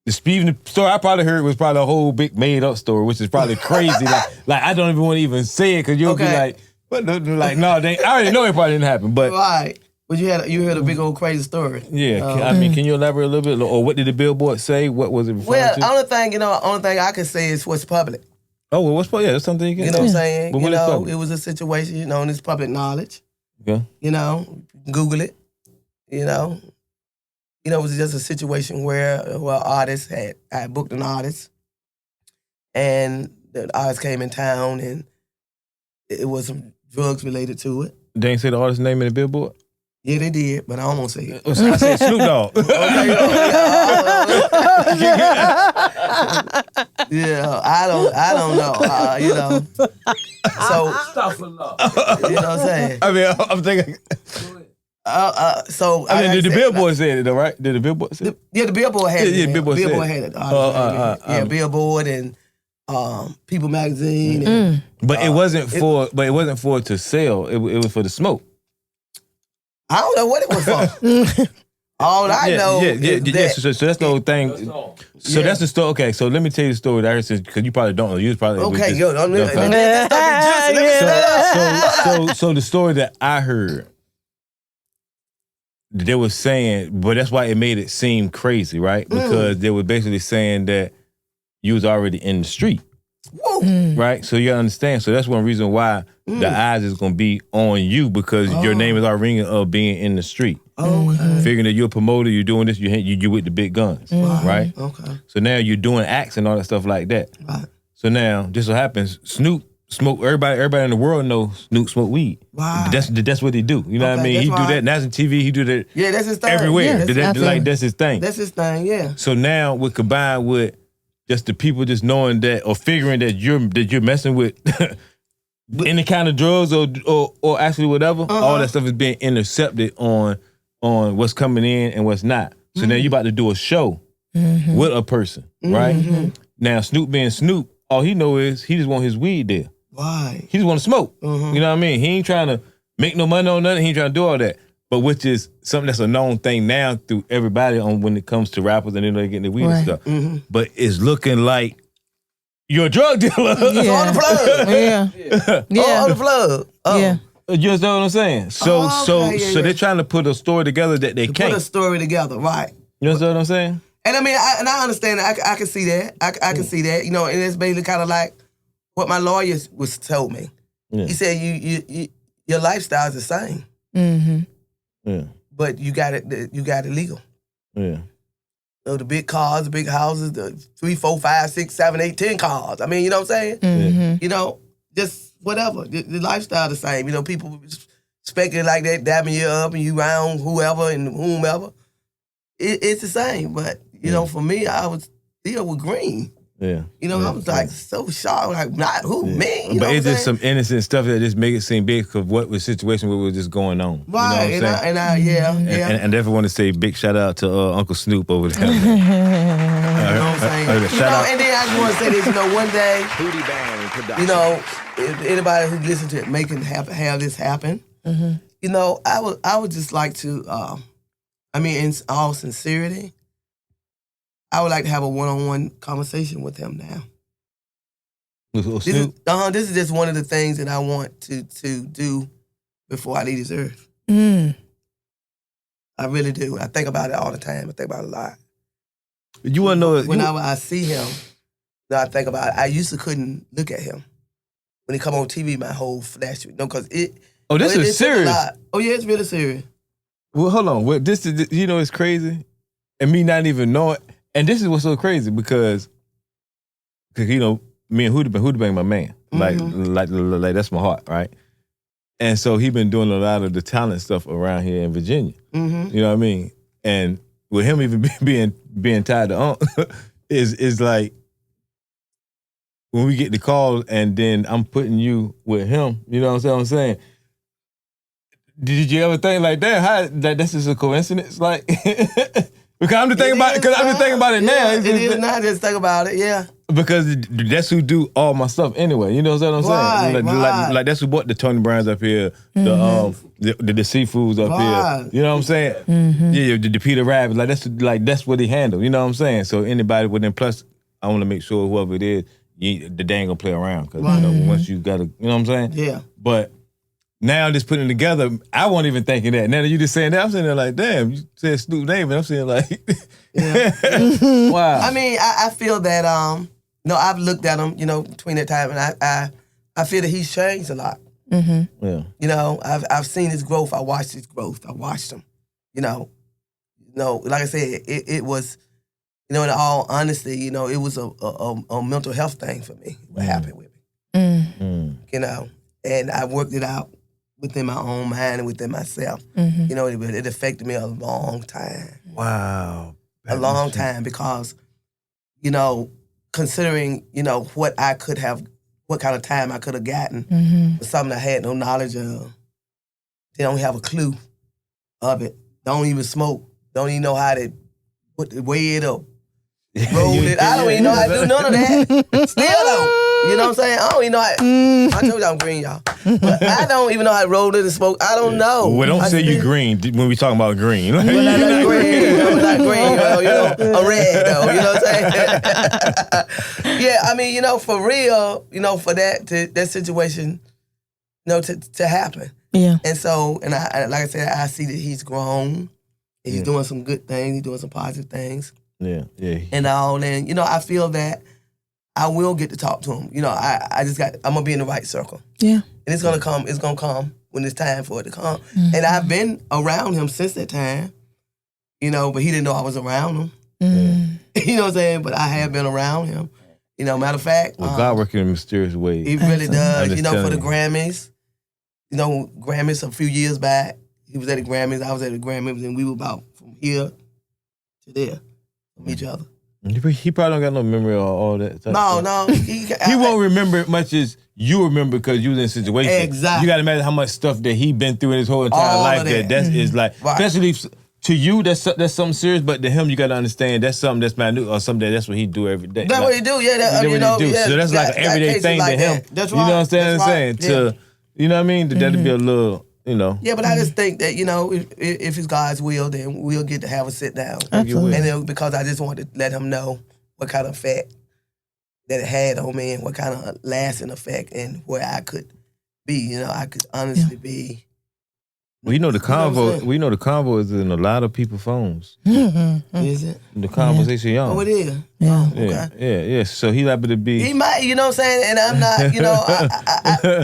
the story I probably heard was probably a whole big made up story, which is probably crazy. like I don't even want to even say it because you'll be like, what? Like, no, I already know it probably didn't happen. But right. But you heard a big old crazy story. Yeah. Can you elaborate a little bit? Or what did the billboard say? What was it referring to? Only thing I can say is what's public. Oh, well, what's public? Yeah, that's something you can You know what I'm saying? But what is public? It was a situation, and it's public knowledge. Okay. Google it. It was just a situation where artists I had booked an artist, and the artist came in town, and it was some drugs related to it. They ain't say the artist's name in the billboard? Yeah, they did, but I don't want to say it. I said Snoop Dogg. Yeah, I don't know. So, you know what I'm saying? I mean, I'm thinking. So the Billboard said it though, right? Did the Billboard say it? The Billboard had it. Yeah, Billboard had it. Billboard and People Magazine. And, but it wasn't for it to sell. It was for the smoke. I don't know what it was for. All I know is that. So that's the whole thing. So that's the story. Okay, so let me tell you the story that I heard, because you probably don't know. You was probably okay. So the story that I heard, they were saying, but that's why it made it seem crazy, right? Because they were basically saying that you was already in the street. Right? So you gotta understand. So that's one reason why the eyes is gonna be on you, because your name is already ringing of being in the street. Figuring that you're a promoter, you're doing this, you with the big guns. Right? Okay. So now you're doing acts and all that stuff like that. Right. So now, just so happens, Snoop smoke, everybody in the world knows Snoop smoke weed. Wow. That's what he do. You know what I mean? He do that national TV, he do that that's his thing. Everywhere. That's his thing. That's his thing, yeah. So now we combined with just the people just knowing that, or figuring that you're messing with any kind of drugs or actually whatever, all that stuff is being intercepted on what's coming in and what's not. So now you about to do a show with a person, right? Now Snoop being Snoop, all he know is he just want his weed there. Why? He just want to smoke. You know what I mean? He ain't trying to make no money on nothing. He ain't trying to do all that. But which is something that's a known thing now through everybody on when it comes to rappers and they getting the weed and stuff. But it's looking like you're a drug dealer. Yeah. On the plug. Yeah. On the plug. Yeah. You understand what I'm saying? So they're trying to put a story together that they can't. Put a story together, right. You understand what I'm saying? And I mean, I understand that. I can see that. I can see that. You know, and it's basically kind of like what my lawyer was told me. Yeah. He said, you your lifestyle is the same. Yeah. But you got it legal. Yeah. So the big cars, the big houses, the 3, 4, 5, 6, 7, 8, 10 cars. I mean, you know what I'm saying? You know, just whatever. The lifestyle the same. You know, people speculate like that, dabbing you up and you around whoever and whomever. It's the same. But, you know, for me, I was deal with green. Yeah. You know, I was like so shocked, like, not who, me? You but know it's just some innocent stuff that just make it seem big because what was the situation what was just going on. Right, you know what I'm saying? And I definitely want to say big shout out to Uncle Snoop over there. You know what I'm saying? And then I just want to say this, you know, one day, you know, if anybody who listens to it have this happen, you know, I would just like to, I mean, in all sincerity, I would like to have a one-on-one conversation with him now. This is just one of the things that I want to do before I leave this earth. I really do. I think about it all the time. I think about it a lot. You want to know... Whenever I see him, I think about it. I used to couldn't look at him. When he come on TV, my whole flash, you know, because it... Oh, this is serious? Oh, yeah, it's really serious. Well, hold on. This is, you know, it's crazy. And me not even knowing... And this is what's so crazy because you know, me and Hootie Bang my man. Like that's my heart, right? And so he been doing a lot of the talent stuff around here in Virginia. You know what I mean? And with him even being tied to is like when we get the call and then I'm putting you with him, you know what I'm saying? Did you ever think like that? That's just a coincidence? Like Because I'm just thinking about it now. It is not just think about it, yeah. Because that's who do all my stuff anyway. You know what I'm saying? Like that's who bought the Tony Browns up here, the seafoods up here. You know what I'm saying? Yeah, the Peter Rabbit. That's what he handled. You know what I'm saying? So anybody within plus, I want to make sure whoever it is, they ain't gonna play around because you know once you gotta, you know what I'm saying? Yeah. But now I'm just putting it together. I wasn't even thinking that. Now that you just saying that, I'm sitting there like, damn, you said Snoop name, and I'm saying like, wow. I mean, I feel that, no, I've looked at him, you know, between that time, and I feel that he's changed a lot. Yeah. You know, I've seen his growth. I watched his growth. I watched him. You know, like I said, it was, you know, in all honesty, you know, it was a mental health thing for me. What happened with me? You know, and I worked it out within my own mind and within myself. You know, it affected me a long time. Wow. A long time because, you know, considering, you know, what kind of time I could have gotten for something I had no knowledge of. They don't have a clue. of it. Don't even smoke. Don't even know how to weigh it up. Roll it. I don't even know how to do none of that. Still don't. You know what I'm saying? I don't even know how. I told you I'm green, y'all. But I don't even know how to roll it and smoke. I don't know. Well, don't say you green when we talking about green. Well, I'm not green. I'm not green. Well, you know, I'm red, though. You know what I'm saying? Yeah, I mean, you know, for real, you know, for that situation, you know, to happen. Yeah. And so, and I like I said, I see that he's grown. And he's doing some good things. He's doing some positive things. Yeah. And all, and you know, I feel that I will get to talk to him. You know, I'm gonna be in the right circle. Yeah. And it's gonna come when it's time for it to come. Mm-hmm. And I've been around him since that time, you know, but he didn't know I was around him. Mm-hmm. You know what I'm saying? But I have been around him. You know, matter of fact. Well, God working in mysterious ways. He really does. You know, for the Grammys. You know, Grammys a few years back. He was at the Grammys, I was at the Grammys, and we were about from here to there from each other. He probably don't got no memory of all that. No. He won't remember it much as you remember because you was in a situation. Exactly. You got to imagine how much stuff that he been through in his whole entire all life. That is like, right. Especially to you, that's something serious. But to him, you got to understand that's something that's minute or something that's what he do every day. That's what he do. Yeah, that's what he do. Yeah, so that's like an everyday thing to him. That's right. You know what I'm saying? Yeah. To you know what I mean? That'd be a little. You know. Yeah, but I just think that, you know, if it's God's will, then we'll get to have a sit down. Absolutely. And then, because I just wanted to let him know what kind of effect that it had on me and what kind of lasting effect and where I could be. You know, I could honestly be. Well, you know the convo. We know the convo is in a lot of people's phones. Mm-hmm. Is it? The conversation, y'all. Oh, it is. Yeah. Oh, okay. Yeah. So he liable to be. He might, you know what I'm saying, and I'm not. You know,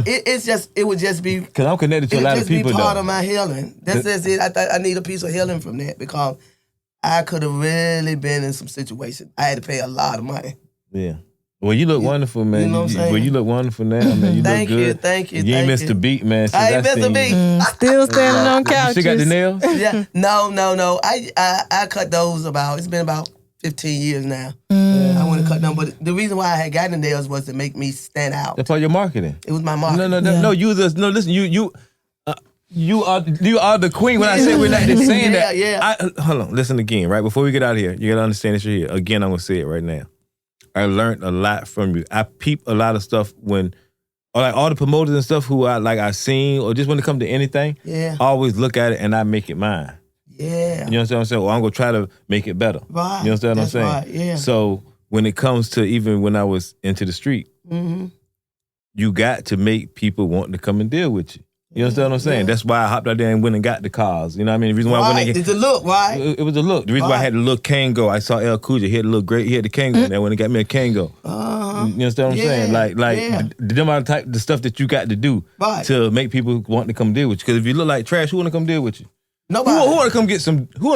it would just be. Because I'm connected to a lot of people. It would just be part though. of my healing. That's it. I need a piece of healing from that because I could have really been in some situations. I had to pay a lot of money. Yeah. Well, you look wonderful, man. You know what I'm saying? Well, you look wonderful now, man. You Thank look good. Thank you. You ain't missed the beat, man. I ain't missed the beat. Still standing on couches. You still got the nails? Yeah. No. I cut those it's been about 15 years now. I want to cut them, but the reason why I had gotten the nails was to make me stand out. That's part of your marketing. It was my marketing. No. Listen. You are the queen. When I say we're not just saying that. Yeah. Hold on. Listen again. Right before we get out of here, you gotta understand this here. Again, I'm gonna say it right now. I learned a lot from you. I peep a lot of stuff when, or like all the promoters and stuff who I seen, or just when it comes to anything, I always look at it and I make it mine. Yeah. You know what I'm saying? Well, I'm gonna try to make it better. Right. You understand what I'm saying? Right. Yeah. So when it comes to even when I was into the street, you got to make people want to come and deal with you. You understand what I'm saying? That's why I hopped out there and went and got the cars. You know what I mean? The reason why I went and it's a look, right? It was a look. The reason why I had the little Kango, I saw El Kuja. He had the Kango. And when he got me a Kango. You understand what I'm saying? Like them are the stuff that you got to do to make people want to come deal with you. Because if you look like trash, who want to come deal with you? Nobody. Who want to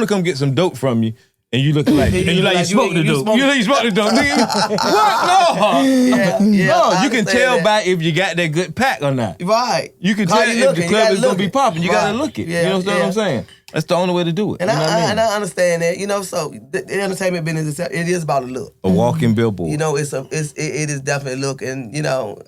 come get some dope from you? And you look like you smoke the dope. You smoke the dope, nigga. What? No. No, you can tell by if you got that good pack or not. Right. You can tell if the club is gonna be popping. You gotta look it. You know what I'm saying? That's the only way to do it. And I understand that. You know, so the entertainment business, it is about a look. A walking billboard. You know, it is definitely a look, and you know,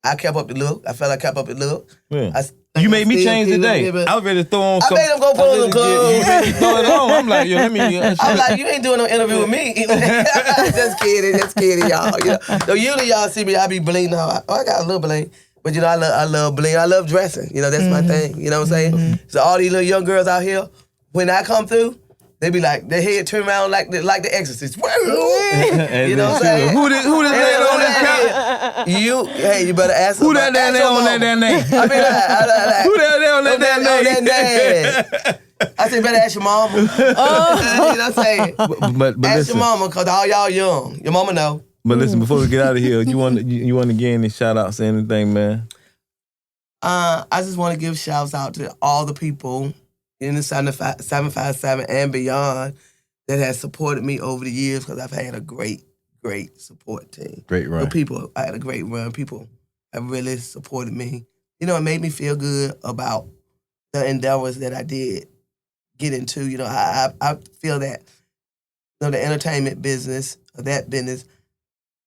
I kept up the look. I felt I kept up the look. Yeah. You made me change today. I was ready to throw on some. I made him go put on some clothes. You made me throw it on. I'm like, yo, let me. I'm like, you ain't doing no interview with me. Just kidding, y'all. You know? So usually y'all see me, I be bling now. I got a little bling. But you know, I love bling. I love dressing. You know, that's my thing. You know what I'm saying? So all these little young girls out here, when I come through, they be like, their head turn around like the Exorcist. You know what I'm saying? Who this lady on this couch? You better ask who that damn on that damn name? I mean, like, who that on that damn name? I say, better ask your mama. You know what I'm saying? But ask listen, your mama, because all y'all young. Your mama know. But listen, before we get out of here, you want to give any shout outs or anything, man? I just want to give shouts out to all the people in the 757 and beyond that has supported me over the years, because I've had a great support team. Great run. I had a great run. People have really supported me. You know, it made me feel good about the endeavors that I did get into. You know, I feel that, you know, the entertainment business, or that business,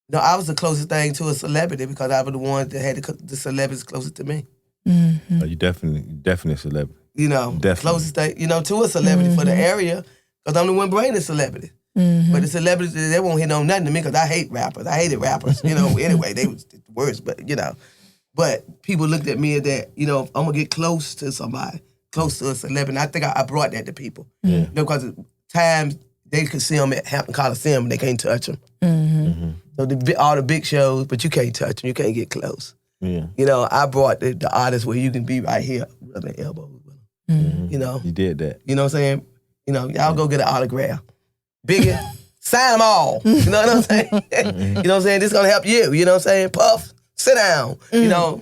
you know, I was the closest thing to a celebrity because I was the one that had the celebrities closest to me. Oh, you definitely a celebrity. You know, Definitely. closest thing, you know, to a celebrity for the area, because I'm the one bringing the celebrity. But the celebrities, they won't hit on nothing to me because I hate rappers. I hated rappers, you know. Anyway, they was the worst, but, you know. But people looked at me as that, you know, I'm going to get close to somebody, close to a celebrity. And I think I brought that to people. You know, because at times they could see them at Hampton Coliseum and they can't touch them. So all the big shows, but you can't touch them. You can't get close. Yeah. You know, I brought the artists where you can be right here, rubbing elbows with them. You know. You did that. You know what I'm saying? You know, y'all go get an autograph. Biggie, sign them all. You know what I'm saying? You know what I'm saying? This is gonna help you. You know what I'm saying? Puff, sit down. You know.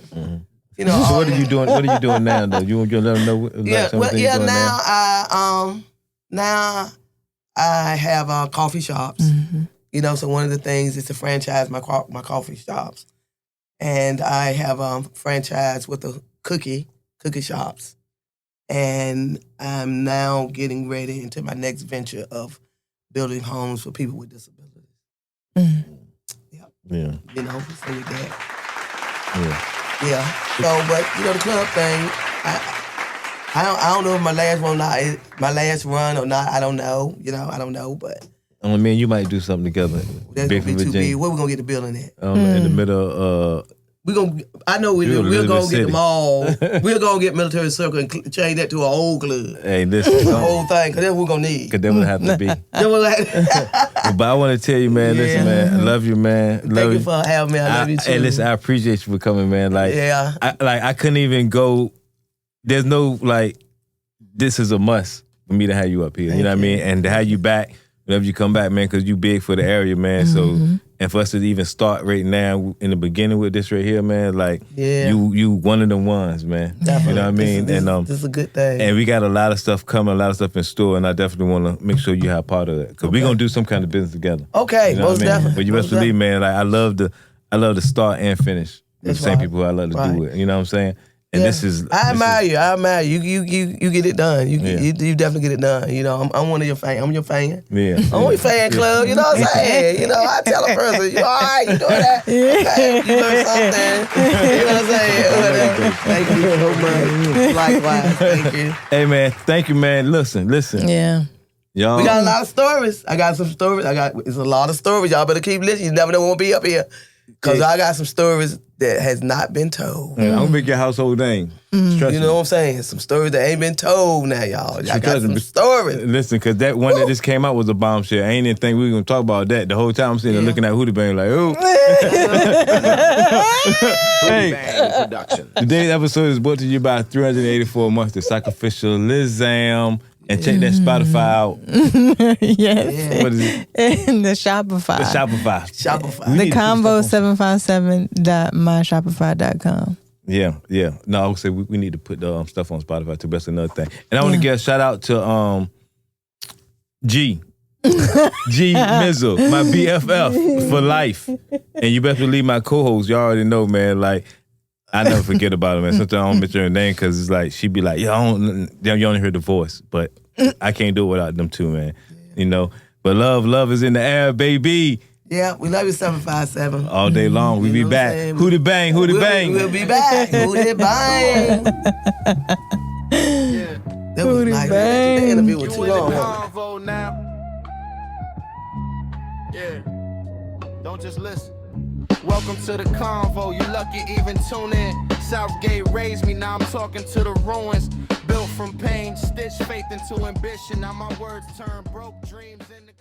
You know. So what are you doing? What are you doing now, though? You want to let them know? Like, now I have coffee shops. You know, so one of the things is to franchise my coffee shops, and I have franchise with the cookie shops, and I'm now getting ready into my next venture of building homes for people with disabilities. Yeah. You know, so with that. Yeah. So, but you know, the club thing, I don't know if my last run or not. I don't know. You know, I don't know, but. I mean, you might do something together. That's gonna be too big. Where we gonna get the building at? In the middle of. I know we're gonna get them all. We're gonna get Military Circle and change that to a whole club. Hey, listen. The whole thing, because that's what we're gonna need. Because that would have to be. But I want to tell you, man, listen, man, I love you, man. Thank you for having me. I love you too. Hey, listen, I appreciate you for coming, man. Like, I couldn't even go. There's no, like, this is a must for me to have you up here. You know what I mean? And to have you back whenever you come back, man, because you big for the area, man. So, and for us to even start right now in the beginning with this right here, man, like, you one of them ones, man. Definitely. You know what I mean? This is a good thing. And we got a lot of stuff coming, a lot of stuff in store, and I definitely want to make sure you have part of that. Because we're going to do some kind of business together. Okay, you know most definitely. But you best believe, man, like, I love the start and finish with the same people who I love to do it. You know what I'm saying? And this is... I admire you. You get it done. You definitely get it done. You know, I'm one of your fans. I'm your fan. Yeah. I'm on your fan club. You know what I'm saying? You know, I tell a person, you all right, you doing that? Okay, you doing something. You know what I'm saying? Thank you so much. Likewise, thank you. Hey, man, thank you, man. Listen. Yeah. Y'all. We got a lot of stories. I got some stories. It's a lot of stories. Y'all better keep listening. You never know won't be up here. Because I got some stories that has not been told. I'm going to make your household name. You know what I'm saying? Some stories that ain't been told now, y'all. I got some stories. Listen, because that one that just came out was a bombshell. I ain't even think we were going to talk about that. The whole time I'm sitting there looking at Hootie Bang like, ooh. Hey, production. Today's episode is brought to you by 384 months, the sacrificialism. And check that Spotify out. Yes. What is it? And the Shopify. The Shopify. The Convo 757.myshopify.com. Yeah. No, I would say we need to put the stuff on Spotify too. That's another thing. And I want to give a shout out to G Mizzle, my BFF for life. And you best believe my co-host, you already know, man, like, I never forget about her, man. Sometimes I don't mention her name because it's like, she be like, you only hear the voice, but I can't do it without them too, man. You know? But love is in the air, baby. Yeah, we love you 757. All day long. We be back. Hootie Bang. We'll be back. Hootie Bang. That was nice. The interview was too long. Convo now. Yeah. Don't just listen. Welcome to the Convo. You lucky even tune in. Southgate raised me. Now I'm talking to the ruins. Built from pain, stitched faith into ambition. Now my words turn broke dreams into